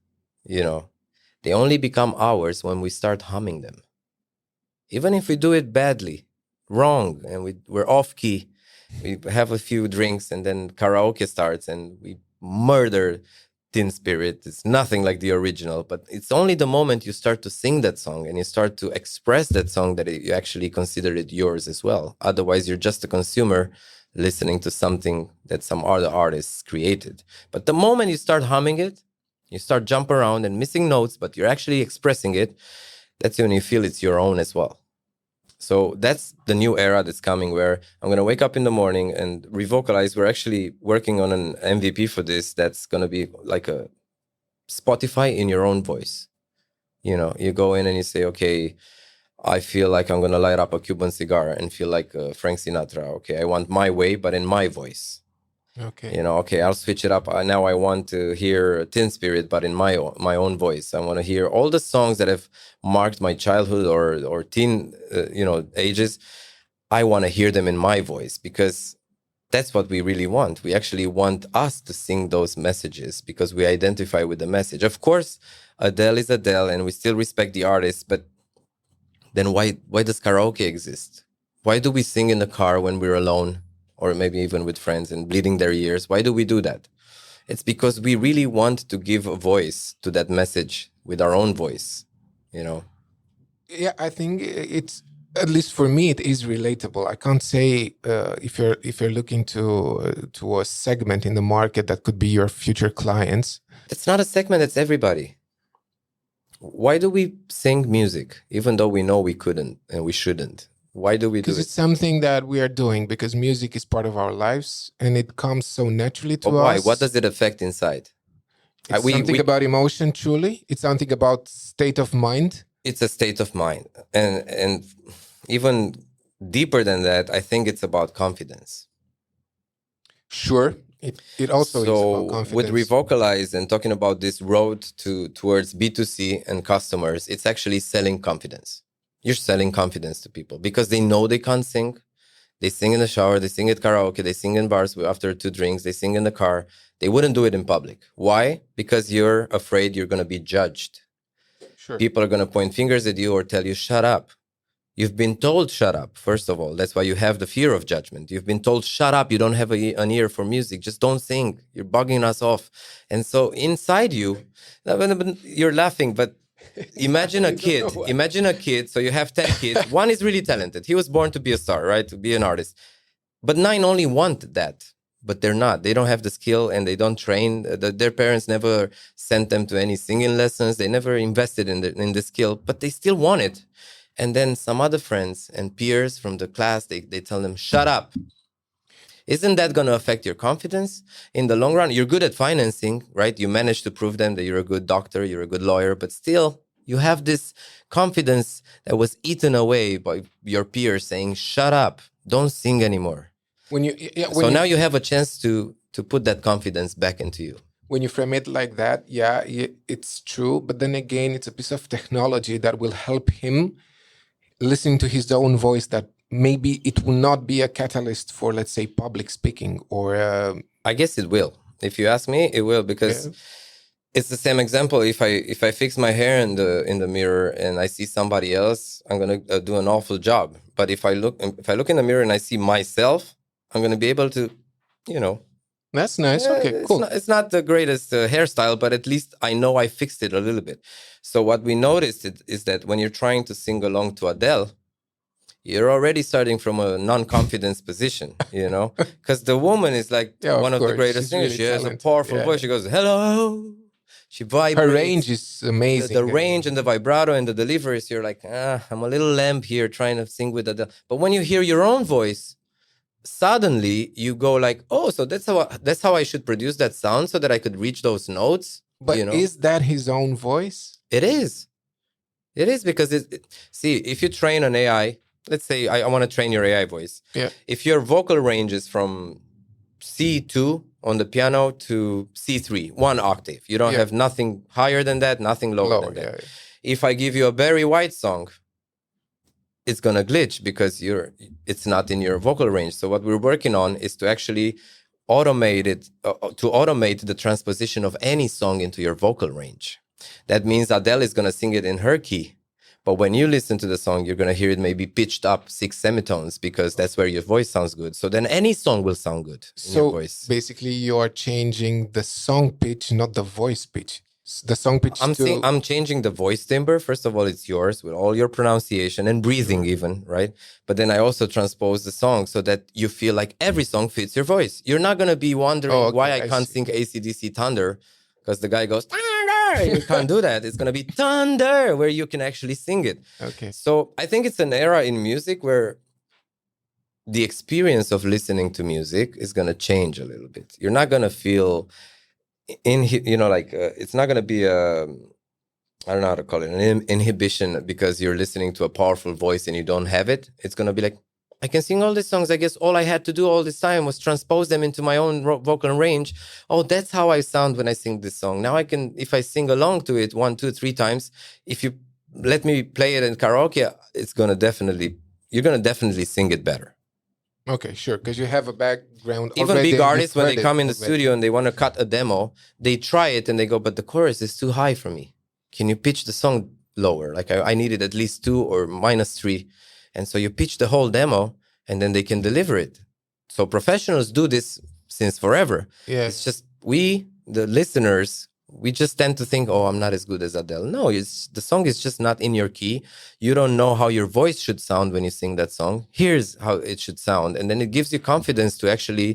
you know, they only become ours when we start humming them. Even if we do it badly, wrong, and we're off key, we have a few drinks and then karaoke starts and we murder Teen Spirit. It's nothing like the original, but it's only the moment you start to sing that song and you start to express that song that you actually consider it yours as well. Otherwise, you're just a consumer listening to something that some other artists created. But the moment you start humming it, you start jumping around and missing notes, but you're actually expressing it, that's when you feel it's your own as well. So that's the new era that's coming, where I'm going to wake up in the morning and Revocalize. We're actually working on an MVP for this that's going to be like a Spotify in your own voice. You know, you go in and you say, okay, I feel like I'm going to light up a Cuban cigar and feel like Frank Sinatra. Okay, I want my way, but in my voice. Okay. You know, okay, I'll switch it up. Now I want to hear Teen Spirit, but in my own voice. I want to hear all the songs that have marked my childhood or teen, ages. I want to hear them in my voice, because that's what we really want. We actually want us to sing those messages because we identify with the message. Of course, Adele is Adele and we still respect the artist, but then why does karaoke exist? Why do we sing in the car when we're alone, or maybe even with friends and bleeding their ears? Why do we do that? It's because we really want to give a voice to that message with our own voice, you know? Yeah, I think it's, at least for me, it is relatable. I can't say if you're looking to a segment in the market that could be your future clients. It's not a segment, it's everybody. Why do we sing music, even though we know we couldn't and we shouldn't? Why do we do it? Because it's something that we are doing, because music is part of our lives and it comes so naturally to us. Why? What does it affect inside? It's something about emotion, truly. It's something about state of mind. It's a state of mind. And even deeper than that, I think it's about confidence. Sure. It also is about confidence. With Revocalize and talking about this road towards B2C and customers, it's actually selling confidence. You're selling confidence to people because they know they can't sing. They sing in the shower, they sing at karaoke, they sing in bars after 2 drinks, they sing in the car. They wouldn't do it in public. Why? Because you're afraid you're going to be judged. Sure. People are going to point fingers at you or tell you, shut up. You've been told, shut up, first of all. That's why you have the fear of judgment. You've been told, shut up. You don't have an ear for music. Just don't sing. You're bugging us off. And so inside you, you're laughing, but imagine a kid. So you have 10 kids. One is really talented. He was born to be a star, right? To be an artist. But 9 only want that. But they're not. They don't have the skill and they don't train. Their parents never sent them to any singing lessons. They never invested in the skill, but they still want it. And then some other friends and peers from the class, they tell them, shut up. Isn't that going to affect your confidence? In the long run, you're good at financing, right? You manage to prove them that you're a good doctor, you're a good lawyer, but still you have this confidence that was eaten away by your peers saying, shut up, don't sing anymore. Now you have a chance to put that confidence back into you. when you frame it like that, yeah, it's true. But then again, it's a piece of technology that will help him listening to his own voice, that maybe it will not be a catalyst for, let's say, public speaking or... I guess it will. If you ask me, it will, because it's the same example. If I fix my hair in the mirror and I see somebody else, I'm gonna do an awful job. But if I look in the mirror and I see myself, I'm gonna be able to, That's nice. Okay, cool. It's not the greatest hairstyle, but at least I know I fixed it a little bit. So what we noticed is that when you're trying to sing along to Adele, you're already starting from a non-confidence position, because the woman is like one of the greatest singers. Really, she has a powerful voice. She goes, hello. She vibrates. Her range is amazing. The range and the vibrato and the deliveries, you're like, I'm a little lamb here trying to sing with Adele. But when you hear your own voice, suddenly you go like, oh, so that's how I should produce that sound so that I could reach those notes. But is that his own voice? It is. It is, because see, if you train an AI, let's say I want to train your AI voice. Yeah. If your vocal range is from C2 on the piano to C3, 1 octave, you don't have nothing higher than that, nothing lower than that. Yeah. If I give you a Barry White song, it's going to glitch because it's not in your vocal range. So what we're working on is to actually automate it, to automate the transposition of any song into your vocal range. That means Adele is going to sing it in her key. But when you listen to the song, you're going to hear it maybe pitched up 6 semitones, because that's where your voice sounds good. So then any song will sound good in your voice. So basically you are changing the song pitch, not the voice pitch. The song pitch I'm changing the voice timbre. First of all, it's yours with all your pronunciation and breathing even, right? But then I also transpose the song so that you feel like every song fits your voice. You're not going to be wondering why I can't sing AC/DC Thunder, because the guy goes, thunder! You can't do that. It's going to be thunder, where you can actually sing it. Okay. So I think it's an era in music where the experience of listening to music is going to change a little bit. You're not going to feel... it's not going to be I don't know how to call it, an inhibition because you're listening to a powerful voice and you don't have it. It's going to be like, I can sing all these songs. I guess all I had to do all this time was transpose them into my own vocal range. Oh, that's how I sound when I sing this song. Now I can, if I sing along to it 1, 2, 3 times, if you let me play it in karaoke, you're going to definitely sing it better. Okay, sure, because you have a background. Even big artists, when they come in the studio and they want to cut a demo, they try it and they go, but the chorus is too high for me. Can you pitch the song lower? Like I needed at least 2 or -3. And so you pitch the whole demo and then they can deliver it. So professionals do this since forever. Yeah. It's just we, the listeners, we just tend to think, oh, I'm not as good as Adele. No, the song is just not in your key. You don't know how your voice should sound when you sing that song. Here's how it should sound. And then it gives you confidence to actually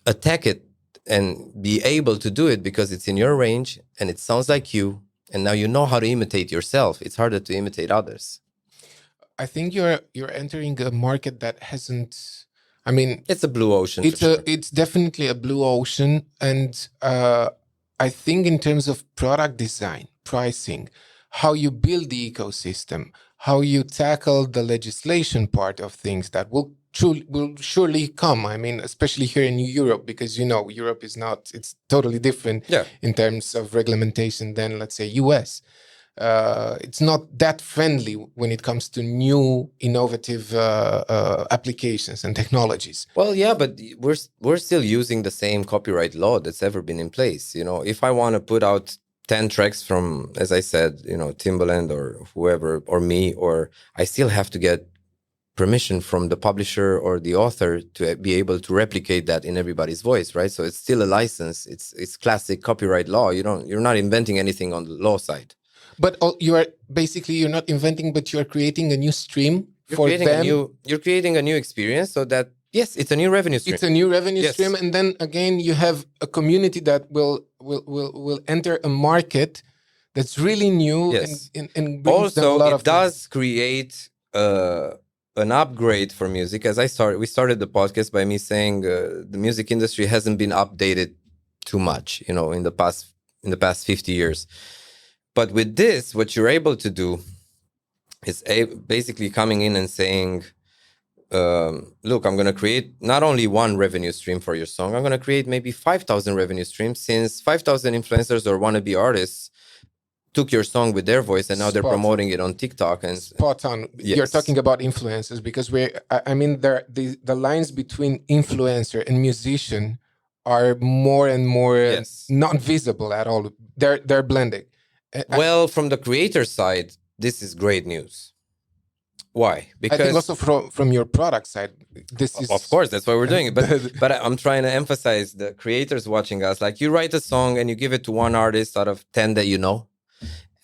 attack it and be able to do it because it's in your range and it sounds like you. And now you know how to imitate yourself. It's harder to imitate others. I think you're entering a market that hasn't... I mean... It's a blue ocean. It's definitely a blue ocean. And... I think in terms of product design, pricing, how you build the ecosystem, how you tackle the legislation part of things that will surely come. I mean, especially here in Europe, because, Europe is not, it's totally different in terms of regulation than, let's say, US. It's not that friendly when it comes to new innovative applications and technologies. Well, yeah, but we're still using the same copyright law that's ever been in place. If I want to put out 10 tracks from, as I said, Timbaland or whoever, or me, or I still have to get permission from the publisher or the author to be able to replicate that in everybody's voice, right? So it's still a license. It's classic copyright law. You're not inventing anything on the law side. But you're not inventing, but you're creating a new stream for them. You're creating a new experience so that, yes, it's a new revenue stream. It's a new revenue stream. And then again, you have a community that will enter a market that's really new. Yes. And brings them a lot of it does create an upgrade for music. As we started the podcast by me saying the music industry hasn't been updated too much, in the past 50 years. But with this, what you're able to do is basically coming in and saying, look, I'm going to create not only one revenue stream for your song, I'm going to create maybe 5,000 revenue streams, since 5,000 influencers or wannabe artists took your song with their voice and now they're promoting it on TikTok. And spot on. Yes. You're talking about influencers, because I mean, the lines between influencer and musician are more and more Yes. not visible at all. They're blending. Well, from the creator side, this is great news. Why? Because I think also from your product side, this is, of course, that's why we're doing it. But I'm trying to emphasize the creators watching us. Like, you write a song and you give it to one artist out of 10 that you know,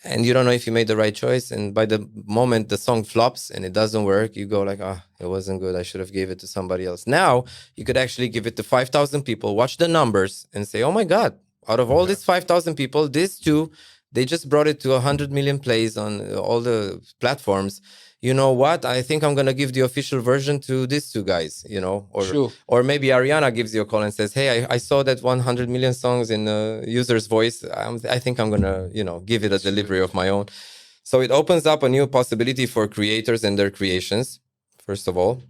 and you don't know if you made the right choice. And by the moment the song flops and it doesn't work, you go like, it wasn't good. I should have gave it to somebody else. Now you could actually give it to 5,000 people, watch the numbers and say, oh my God, out of all these 5,000 people, these two, they just brought it to 100 million plays on all the platforms. You know what? I think I'm going to give the official version to these two guys, or maybe Ariana gives you a call and says, hey, I saw that 100 million songs in a user's voice. I think I'm going to, give it a delivery of my own. So it opens up a new possibility for creators and their creations, first of all.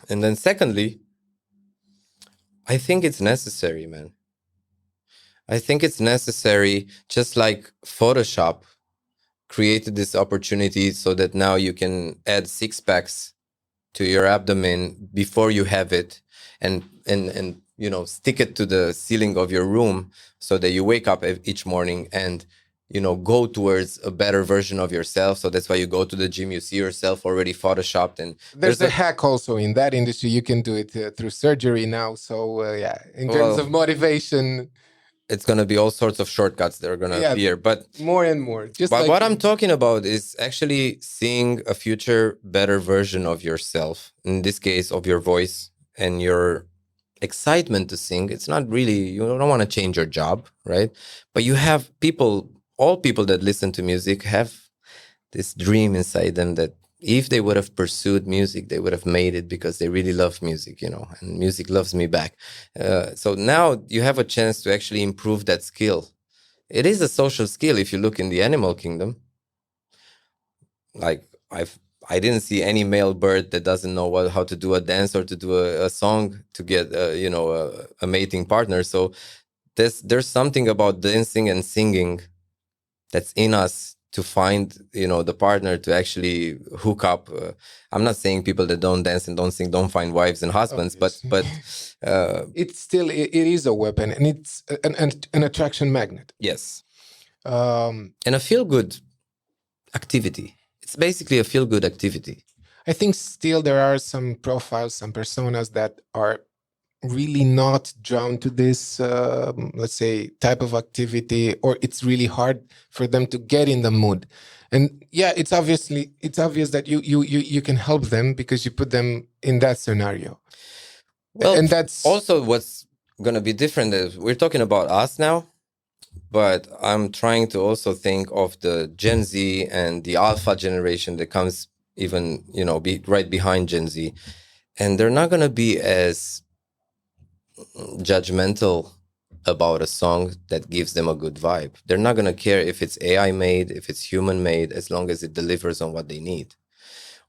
And then secondly, I think it's necessary, man. I think it's necessary, just like Photoshop created this opportunity so that now you can add 6-packs to your abdomen before you have it, and stick it to the ceiling of your room so that you wake up each morning and go towards a better version of yourself. So that's why you go to the gym, you see yourself already photoshopped. And there's a hack also in that industry. You can do it through surgery now. So in terms of motivation, it's going to be all sorts of shortcuts that are going to appear, but more and more. But what I'm talking about is actually seeing a future better version of yourself, in this case of your voice and your excitement to sing. It's not really, you don't want to change your job, right? But you have all people that listen to music have this dream inside them that if they would have pursued music, they would have made it, because they really love music, and music loves me back. So now you have a chance to actually improve that skill. It is a social skill. If you look in the animal kingdom, like I didn't see any male bird that doesn't know how to do a dance or to do a song to get a mating partner. So there's something about dancing and singing that's in us to find the partner to actually hook up. I'm not saying people that don't dance and don't sing don't find wives and husbands, but it's still, it is a weapon, and it's an attraction magnet. Yes. And a feel-good activity. It's basically a feel-good activity. I think still there are some profiles, some personas that are really not drawn to this, let's say, type of activity, or it's really hard for them to get in the mood. And it's obvious that you can help them because you put them in that scenario. Well, and that's also what's going to be different is we're talking about us now, but I'm trying to also think of the Gen Z and the Alpha generation that comes even, right behind Gen Z. And they're not going to be as judgmental about a song that gives them a good vibe. They're not going to care if it's AI made, if it's human made, as long as it delivers on what they need.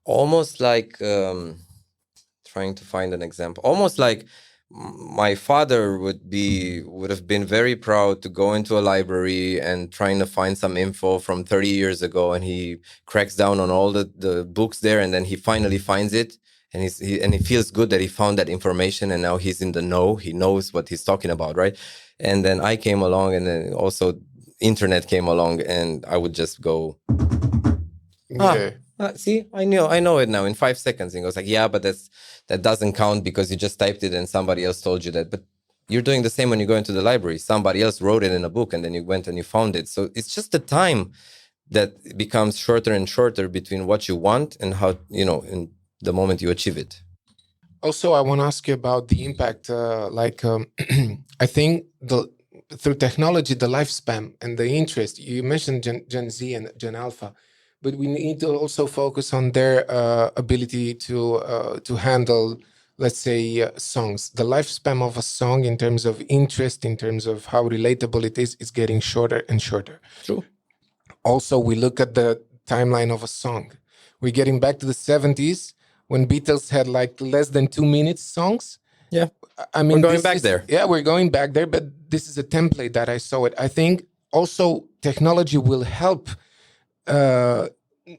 Almost like, trying to find an example, almost like my father would have been very proud to go into a library and trying to find some info from 30 years ago, and he cracks down on all the books there, and then he finally finds it. And he feels good that he found that information, and now he's in the know. He knows what he's talking about, right? And then I came along, and then also internet came along, and I would just go, see, I know it now in 5 seconds. And he goes like, yeah, but that doesn't count because you just typed it and somebody else told you that. But you're doing the same when you go into the library. Somebody else wrote it in a book, and then you went and you found it. So it's just the time that becomes shorter and shorter between what you want and how, in the moment you achieve it. Also, I want to ask you about the impact. I think through technology, the lifespan and the interest, you mentioned Gen Z and Gen Alpha, but we need to also focus on their ability to handle, let's say, songs. The lifespan of a song in terms of interest, in terms of how relatable it is getting shorter and shorter. True. Also, we look at the timeline of a song. We're getting back to the 70s, when Beatles had like less than 2 minutes songs. Yeah. I mean, We're going back there. Yeah, we're going back there, but this is a template that I saw it. I think also technology will help.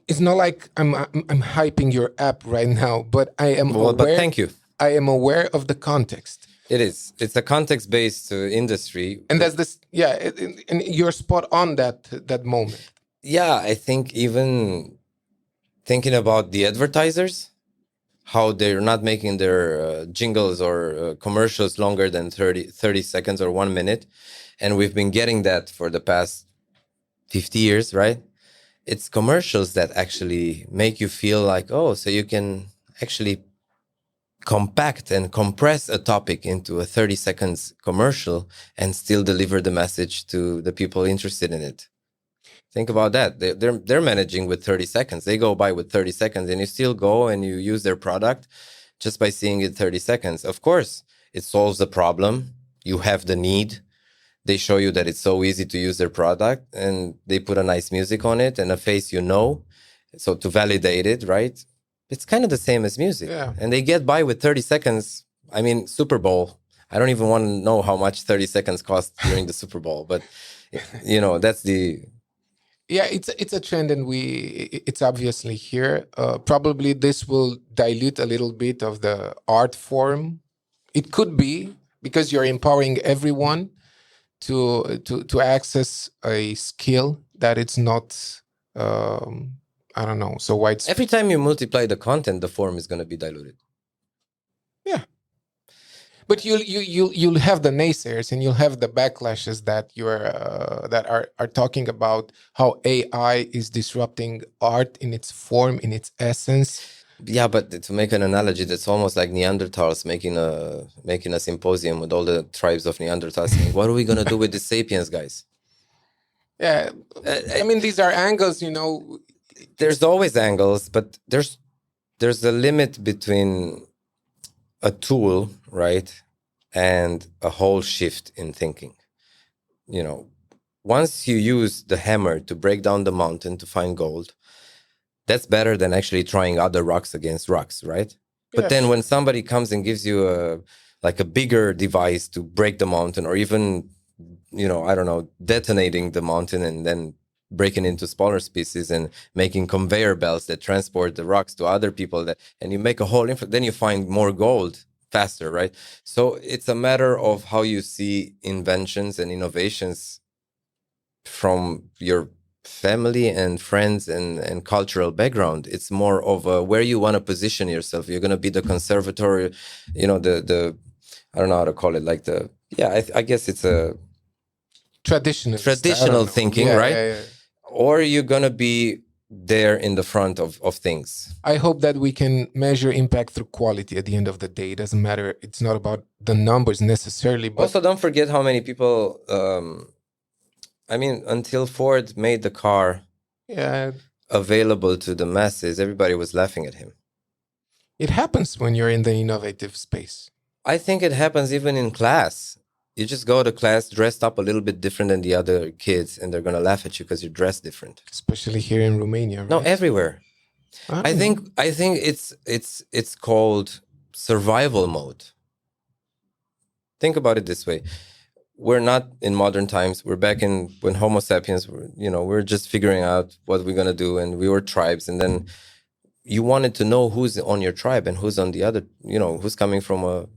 It's not like I'm hyping your app right now, but I am aware. But thank you. I am aware of the context. It is. It's a context-based industry, and that's this. Yeah, and you're spot on that moment. Yeah, I think even thinking about the advertisers, how they're not making their jingles or commercials longer than 30 seconds or 1 minute. And we've been getting that for the past 50 years, right? It's commercials that actually make you feel like, oh, so you can actually compact and compress a topic into a 30 seconds commercial and still deliver the message to the people interested in it. Think about that. They're managing with 30 seconds. They go by with 30 seconds and you still go and you use their product just by seeing it 30 seconds. Of course, it solves the problem. You have the need. They show you that it's so easy to use their product and they put a nice music on it and a face so to validate it, right? It's kind of the same as music. Yeah. And they get by with 30 seconds. I mean, Super Bowl. I don't even want to know how much 30 seconds cost during the Super Bowl, but that's the... Yeah, it's a trend, and it's obviously here. Probably this will dilute a little bit of the art form. It could be because you're empowering everyone to access a skill that it's not. I don't know. So widespread. Every time you multiply the content, the form is going to be diluted. Yeah. But you'll have the naysayers and you'll have the backlashes that that are talking about how AI is disrupting art in its form, in its essence. Yeah, but to make an analogy, that's almost like Neanderthals making a symposium with all the tribes of Neanderthals saying, what are we gonna do with the sapiens, guys? Yeah, I mean, these are angles, There's always angles, but there's a limit between a tool, right, and a whole shift in thinking. Once you use the hammer to break down the mountain to find gold, that's better than actually trying other rocks against rocks, right? Yeah. But then when somebody comes and gives you a bigger device to break the mountain, or even, I don't know, detonating the mountain and then breaking into smaller pieces and making conveyor belts that transport the rocks to other people, and you make a whole then you find more gold faster, right? So it's a matter of how you see inventions and innovations from your family and friends and cultural background. It's more of where you want to position yourself. You're going to be the conservatory, the I don't know how to call it, I guess it's a traditional thinking, right? Yeah. Or you're going to be there in the front of things. I hope that we can measure impact through quality at the end of the day. It doesn't matter. It's not about the numbers necessarily. But also, don't forget how many people, until Ford made the car available to the masses, everybody was laughing at him. It happens when you're in the innovative space. I think it happens even in class. You just go to class dressed up a little bit different than the other kids, and they're going to laugh at you because you're dressed different. Especially here in Romania, right? No, everywhere. I think it's called survival mode. Think about it this way. We're not in modern times. We're back in when Homo sapiens were, we're just figuring out what we're going to do, and we were tribes. And then you wanted to know who's on your tribe and who's on the other, who's coming from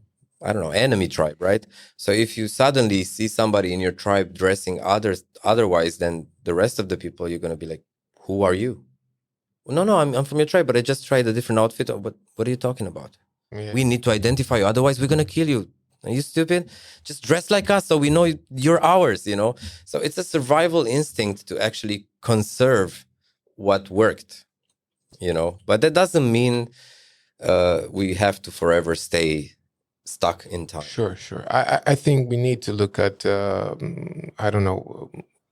enemy tribe, right? So if you suddenly see somebody in your tribe dressing otherwise than the rest of the people, you're going to be like, who are you? No, I'm from your tribe, but I just tried a different outfit. What are you talking about? Yeah. We need to identify you. Otherwise, we're going to kill you. Are you stupid? Just dress like us so we know you're ours, So it's a survival instinct to actually conserve what worked, But that doesn't mean we have to forever stay stuck in time. Sure. I think we need to look at,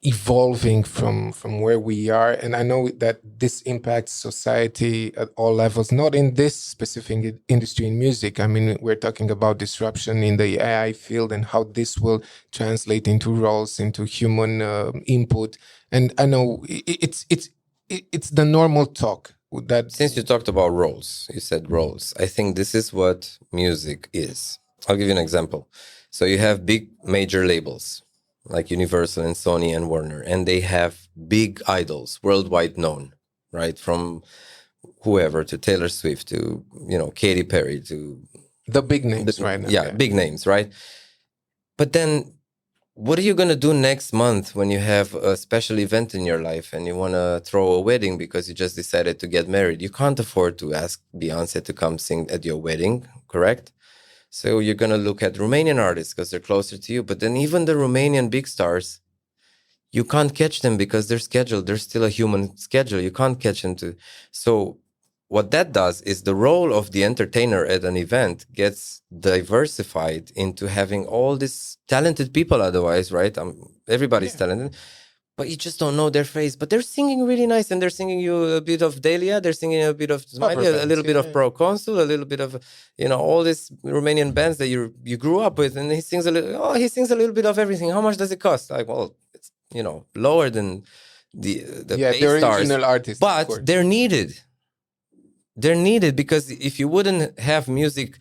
evolving from where we are. And I know that this impacts society at all levels, not in this specific industry in music. I mean, we're talking about disruption in the AI field and how this will translate into roles, into human input. And I know it's the normal talk that. Since you talked about roles, you said roles. I think this is what music is. I'll give you an example. So you have big major labels like Universal and Sony and Warner, and they have big idols worldwide known, right? From whoever to Taylor Swift to, Katy Perry to the big names right now. Yeah, big names, right? But then what are you going to do next month when you have a special event in your life and you want to throw a wedding because you just decided to get married? You can't afford to ask Beyonce to come sing at your wedding, correct? So you're going to look at Romanian artists because they're closer to you. But then even the Romanian big stars, you can't catch them because they're scheduled. There's still a human schedule. You can't catch them to. So what that does is the role of the entertainer at an event gets diversified into having all these talented people otherwise, right? Everybody's talented, but you just don't know their face. But they're singing really nice, and they're singing you a bit of Delia, they're singing a bit of Smiley, a little bit of Proconsul, a little bit of, all these Romanian bands that you grew up with, and he sings a little bit of everything. How much does it cost? Like, well, it's, lower than the the original artists, but they're needed. They're needed because if you wouldn't have music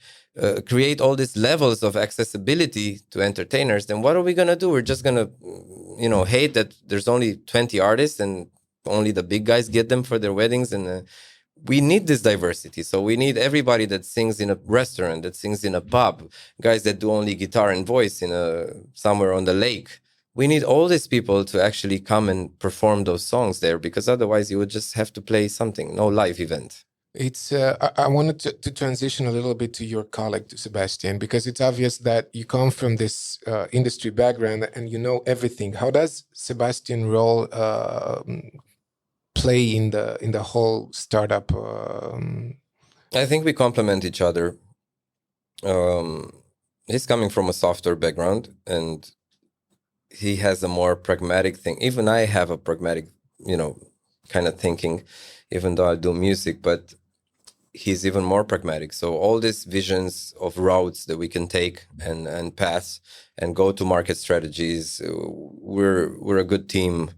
create all these levels of accessibility to entertainers, then what are we going to do? We're just going to, hate that there's only 20 artists and only the big guys get them for their weddings. And we need this diversity. So we need everybody that sings in a restaurant, that sings in a pub, guys that do only guitar and voice somewhere on the lake. We need all these people to actually come and perform those songs there, because otherwise you would just have to play something, no live event. It's. I wanted to transition a little bit to your colleague, to Sebastian, because it's obvious that you come from this industry background and you know everything. How does Sebastian's role play in the whole startup? I think we complement each other. He's coming from a software background, and he has a more pragmatic thing. Even I have a pragmatic, kind of thinking, even though I do music, but he's even more pragmatic. So all these visions of routes that we can take and pass and go to market strategies, we're a good team,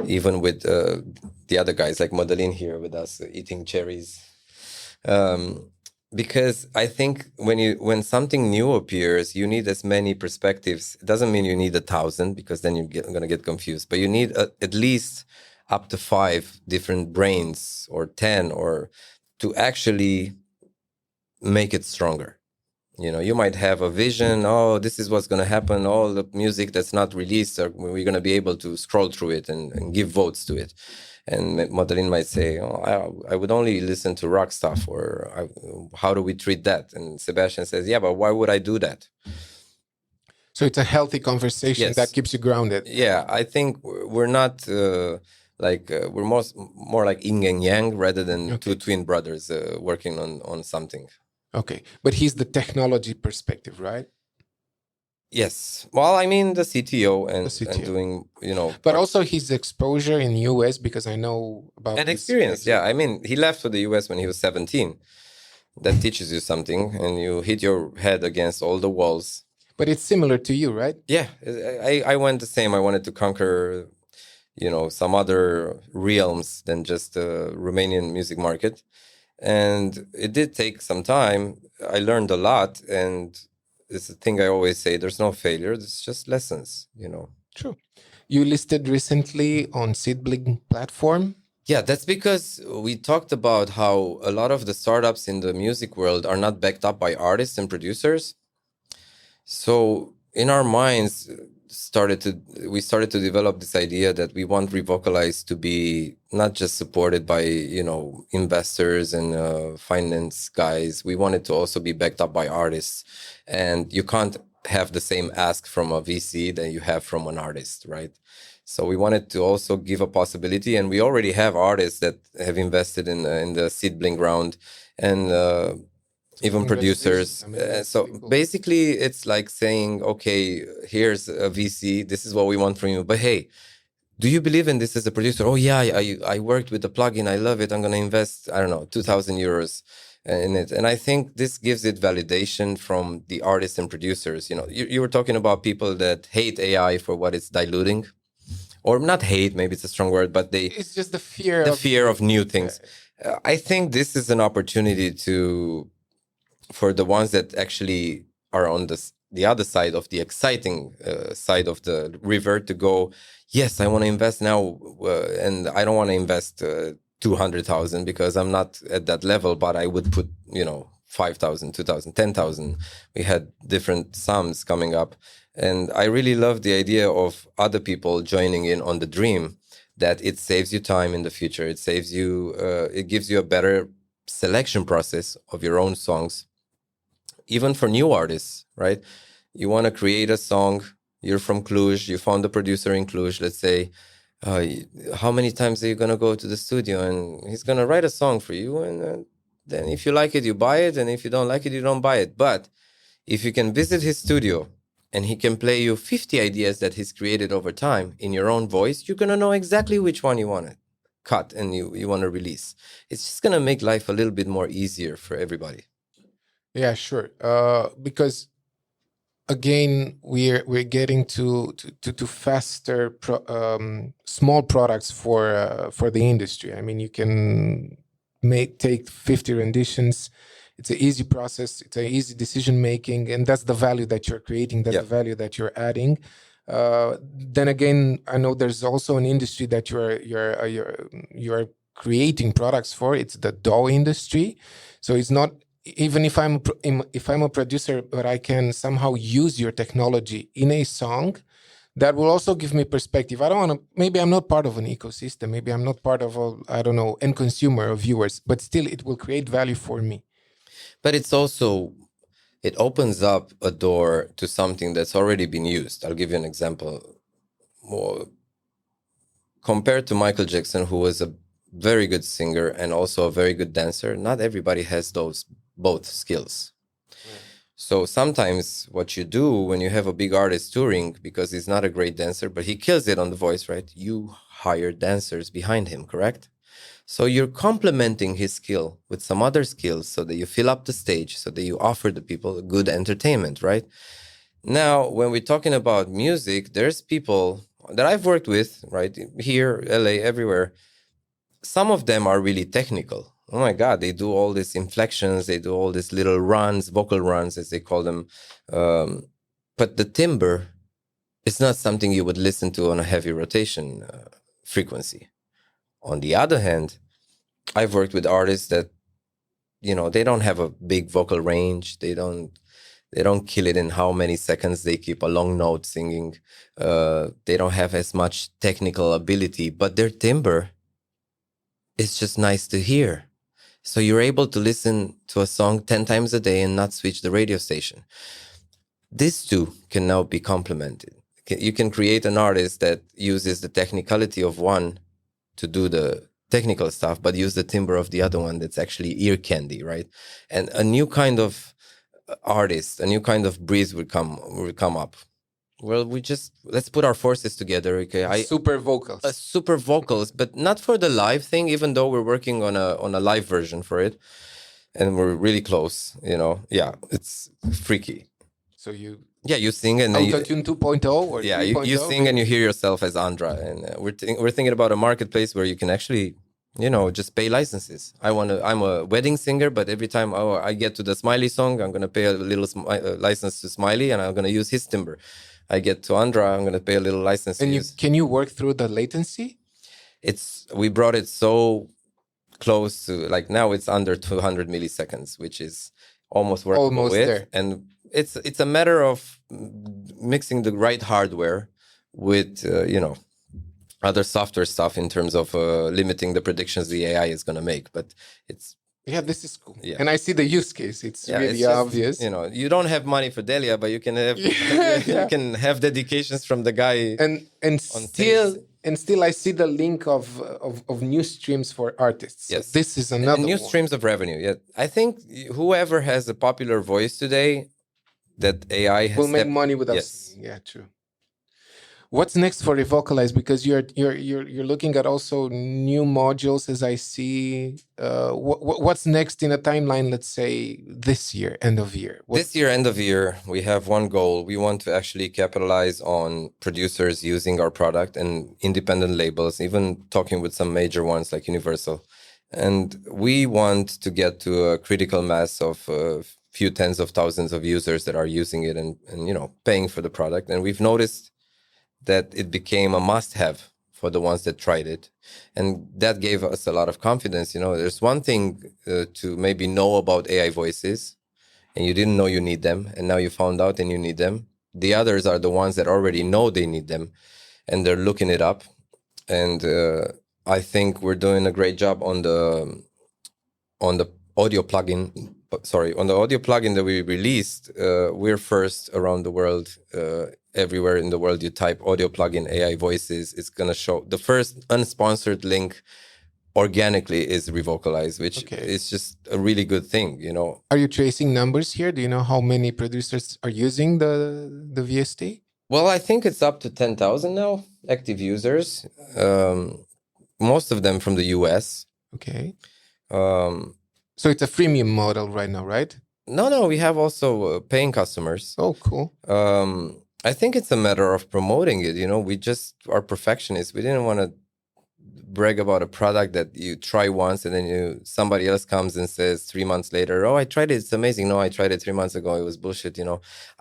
even with the other guys like Madeleine here with us eating cherries. Because I think when something new appears, you need as many perspectives. It doesn't mean you need 1,000, because then you're going to get confused. But you need at least up to 5 different brains, or 10, or to actually make it stronger. You might have a vision. Oh, this is what's going to happen. All the music that's not released, we're going to be able to scroll through it and give votes to it. And Madeleine might say, oh, I would only listen to rock stuff, or how do we treat that? And Sebastian says, yeah, but why would I do that? So it's a healthy conversation that keeps you grounded. Yeah, I think we're not we're more like yin and yang rather than two twin brothers working on something. Okay, but he's the technology perspective, right? Yes. Well, I mean the CTO and doing, But also his exposure in US, because I know about and experience. Yeah, I mean he left for the US when he was 17. That teaches you something, and you hit your head against all the walls. But it's similar to you, right? Yeah, I went the same. I wanted to conquer, some other realms than just the Romanian music market. And it did take some time. I learned a lot. And it's a thing I always say, there's no failure. It's just lessons, True. You listed recently on Seedling platform. Yeah, that's because we talked about how a lot of the startups in the music world are not backed up by artists and producers. So in our minds, we started to develop this idea that we want Revocalize to be not just supported by, investors and finance guys. We want it to also be backed up by artists. And you can't have the same ask from a VC that you have from an artist, right? So we wanted to also give a possibility, and we already have artists that have invested in the Seedling round, and even producers. So basically, it's like saying, okay, here's a VC. This is what we want from you. But hey, do you believe in this as a producer? Oh yeah, I worked with the plugin. I love it. I'm going to invest, 2,000 euros in it. And I think this gives it validation from the artists and producers. You were talking about people that hate AI for what it's diluting. or not hate, maybe it's a strong word, but it's just the fear of new things. I think this is an opportunity for the ones that actually are on the other side of the exciting side of the river to go, yes, I want to invest now, and I don't want to invest 200,000 because I'm not at that level, but I would put 5,000, 2,000, 10,000. We had different sums coming up, and I really love the idea of other people joining in on the dream, that it saves you time in the future. It saves you, it gives you a better selection process of your own songs, even for new artists, right? You want to create a song, you're from Cluj, you found a producer in Cluj, let's say, how many times are you going to go to the studio? And he's going to write a song for you. And then if you like it, you buy it. And if you don't like it, you don't buy it. But if you can visit his studio and he can play you 50 ideas that he's created over time in your own voice, you're going to know exactly which one you want to cut and you want to release. It's just going to make life a little bit more easier for everybody. Yeah, sure. Because again, we're getting to faster small products for the industry. I mean, you can take 50 renditions. It's an easy process. It's an easy decision making, and that's the value that you're creating. That's the value that you're adding. Then again, I know there's also an industry that you're creating products for. It's the DAW industry. So it's not, even if I'm a producer, but I can somehow use your technology in a song, that will also give me perspective. I don't want to, maybe I'm not part of an ecosystem. Maybe I'm not part of end consumer or viewers, but still it will create value for me. But it opens up a door to something that's already been used. I'll give you an example. Compared to Michael Jackson, who was a very good singer and also a very good dancer, not everybody has both skills. So sometimes what you do when you have a big artist touring, because he's not a great dancer, but he kills it on the voice, right? You hire dancers behind him, correct? So you're complementing his skill with some other skills so that you fill up the stage, so that you offer the people good entertainment, right? Now, when we're talking about music, there's people that I've worked with, right? Here, LA, everywhere. Some of them are really technical. Oh my God, they do all these inflections, they do all these little runs, vocal runs, as they call them. But the timbre is not something you would listen to on a heavy rotation frequency. On the other hand, I've worked with artists that, they don't have a big vocal range. They don't kill it in how many seconds they keep a long note singing. They don't have as much technical ability, but their timbre is just nice to hear. So you're able to listen to a song 10 times a day and not switch the radio station. These two can now be complemented. You can create an artist that uses the technicality of one to do the technical stuff, but use the timbre of the other one that's actually ear candy, right? And a new kind of artist, a new kind of breeze will come up. Well, let's put our forces together. Okay, super vocals, but not for the live thing. Even though we're working on a live version for it, and we're really close. Yeah, it's freaky. So you sing and Autotune 2.0 or 3.0? You sing and you hear yourself as Andra, and we're thinking about a marketplace where you can actually just pay licenses. I'm a wedding singer, but every time I get to the Smiley song, I'm gonna pay a little license to Smiley, and I'm gonna use his timbre. I get to Andra, I'm gonna pay a little license. And can you work through the latency? We brought it so close to, like, now it's under 200 milliseconds, which is almost workable there. And it's a matter of mixing the right hardware with other software stuff in terms of limiting the predictions the AI is going to make. But this is cool. Yeah. And I see the use case. It's really obvious. You don't have money for Delia, but you can have you can have dedications from the guy. And still I see the link of new streams for artists. Yes. So this is another new streams of revenue. Yeah. I think whoever has a popular voice today that AI has will make money with us. Yes. Yeah, true. What's next for Revocalize? Because you're looking at also new modules, as I see. What's next in a timeline? Let's say this year, end of year. This year, end of year, we have one goal. We want to actually capitalize on producers using our product and independent labels, even talking with some major ones like Universal. And we want to get to a critical mass of a few tens of thousands of users that are using it and paying for the product. And we've noticed that it became a must-have for the ones that tried it. And that gave us a lot of confidence. There's one thing to maybe know about AI voices, and you didn't know you need them, and now you found out and you need them. The others are the ones that already know they need them, and they're looking it up. And I think we're doing a great job on the audio plugin. On the audio plugin that we released, we're first around the world. Everywhere in the world you type audio plugin AI voices, it's going to show the first unsponsored link organically is Revocalize, which is just a really good thing, Are you tracing numbers here? Do you know how many producers are using the VST? Well, I think it's up to 10,000 now, active users. Most of them from the US. Okay. So it's a freemium model right now, right? No, we have also paying customers. Oh, cool. I think it's a matter of promoting it. We just are perfectionists. We didn't want to brag about a product that you try once and then somebody else comes and says 3 months later, oh, I tried it, it's amazing. No, I tried it 3 months ago, it was bullshit.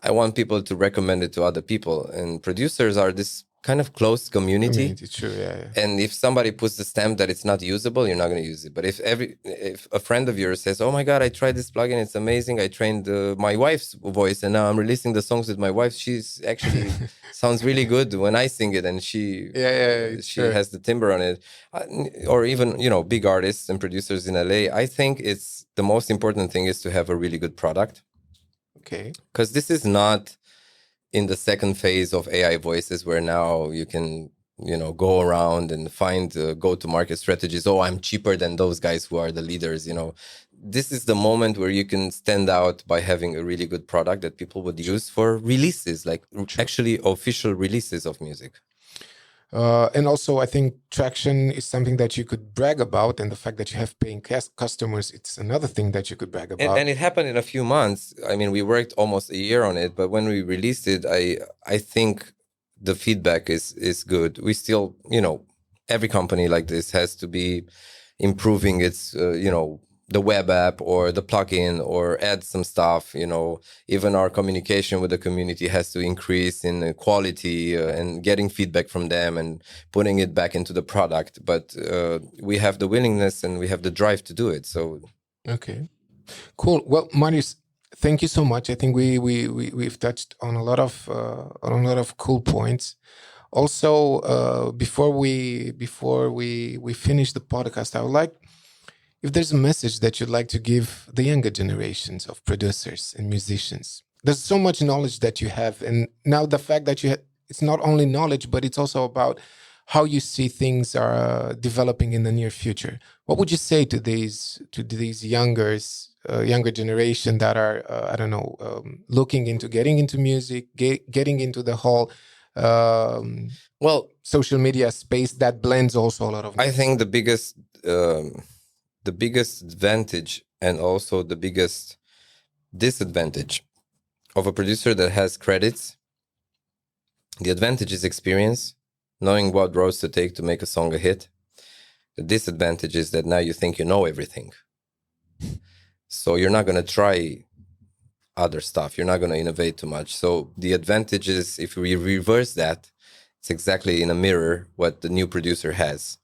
I want people to recommend it to other people, and producers are this kind of close community. True, yeah. And if somebody puts the stamp that it's not usable, you're not going to use it. But if a friend of yours says, oh my God, I tried this plugin, it's amazing, I trained my wife's voice and now I'm releasing the songs with my wife, she's actually sounds really good when I sing it, and she has the timbre on it. Or even big artists and producers in LA, I think it's the most important thing is to have a really good product. Okay. Because this is not in the second phase of AI voices where now you can go around and find go-to-market strategies. Oh, I'm cheaper than those guys who are the leaders. This is the moment where you can stand out by having a really good product that people would use for releases, like actually official releases of music. And also, I think traction is something that you could brag about, and the fact that you have paying customers, it's another thing that you could brag about. And it happened in a few months. I mean, we worked almost a year on it, but when we released it, I think the feedback is good. We still, every company like this has to be improving its, the web app or the plugin or add some stuff. Even our communication with the community has to increase in quality and getting feedback from them and putting it back into the product. But we have the willingness and we have the drive to do it. So okay, cool. Well, Marius, thank you so much. I think we've touched on a lot of cool points. Also, before we finish the podcast, I would like, if there's a message that you'd like to give the younger generations of producers and musicians. There's so much knowledge that you have, and now the fact that it's not only knowledge, but it's also about how you see things are developing in the near future. What would you say to these younger generation that are looking into getting into music, getting into the whole social media space that blends also a lot of music? I think the biggest advantage and also the biggest disadvantage of a producer that has credits, the advantage is experience, knowing what roads to take to make a song a hit. The disadvantage is that now you think you know everything. So you're not going to try other stuff. You're not going to innovate too much. So the advantage is, if we reverse that, it's exactly in a mirror what the new producer has.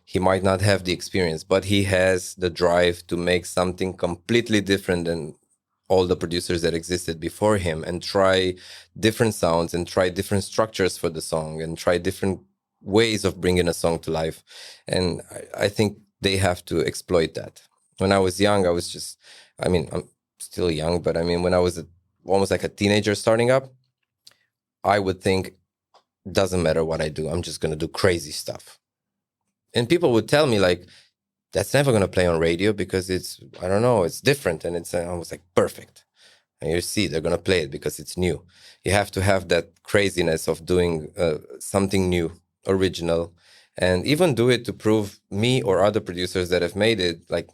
He might not have the experience, but he has the drive to make something completely different than all the producers that existed before him, and try different sounds and try different structures for the song and try different ways of bringing a song to life. And I think they have to exploit that. When I was young, I'm still young, but when I was almost like a teenager starting up, I would think, doesn't matter what I do, I'm just going to do crazy stuff. And people would tell me, like, that's never going to play on radio because it's different. And I was like, perfect. and you see they're going to play it because it's new. You have to have that craziness of doing something new, original, and even do it to prove me or other producers that have made it, like,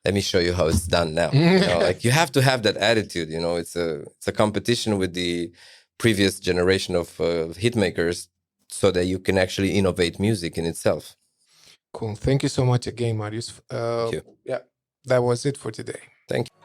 let me show you how it's done now. Like, you have to have that attitude. It's a competition with the previous generation of hit makers, so that you can actually innovate music in itself. Cool. Thank you so much again, Marius. Thank you. Yeah, that was it for today. Thank you.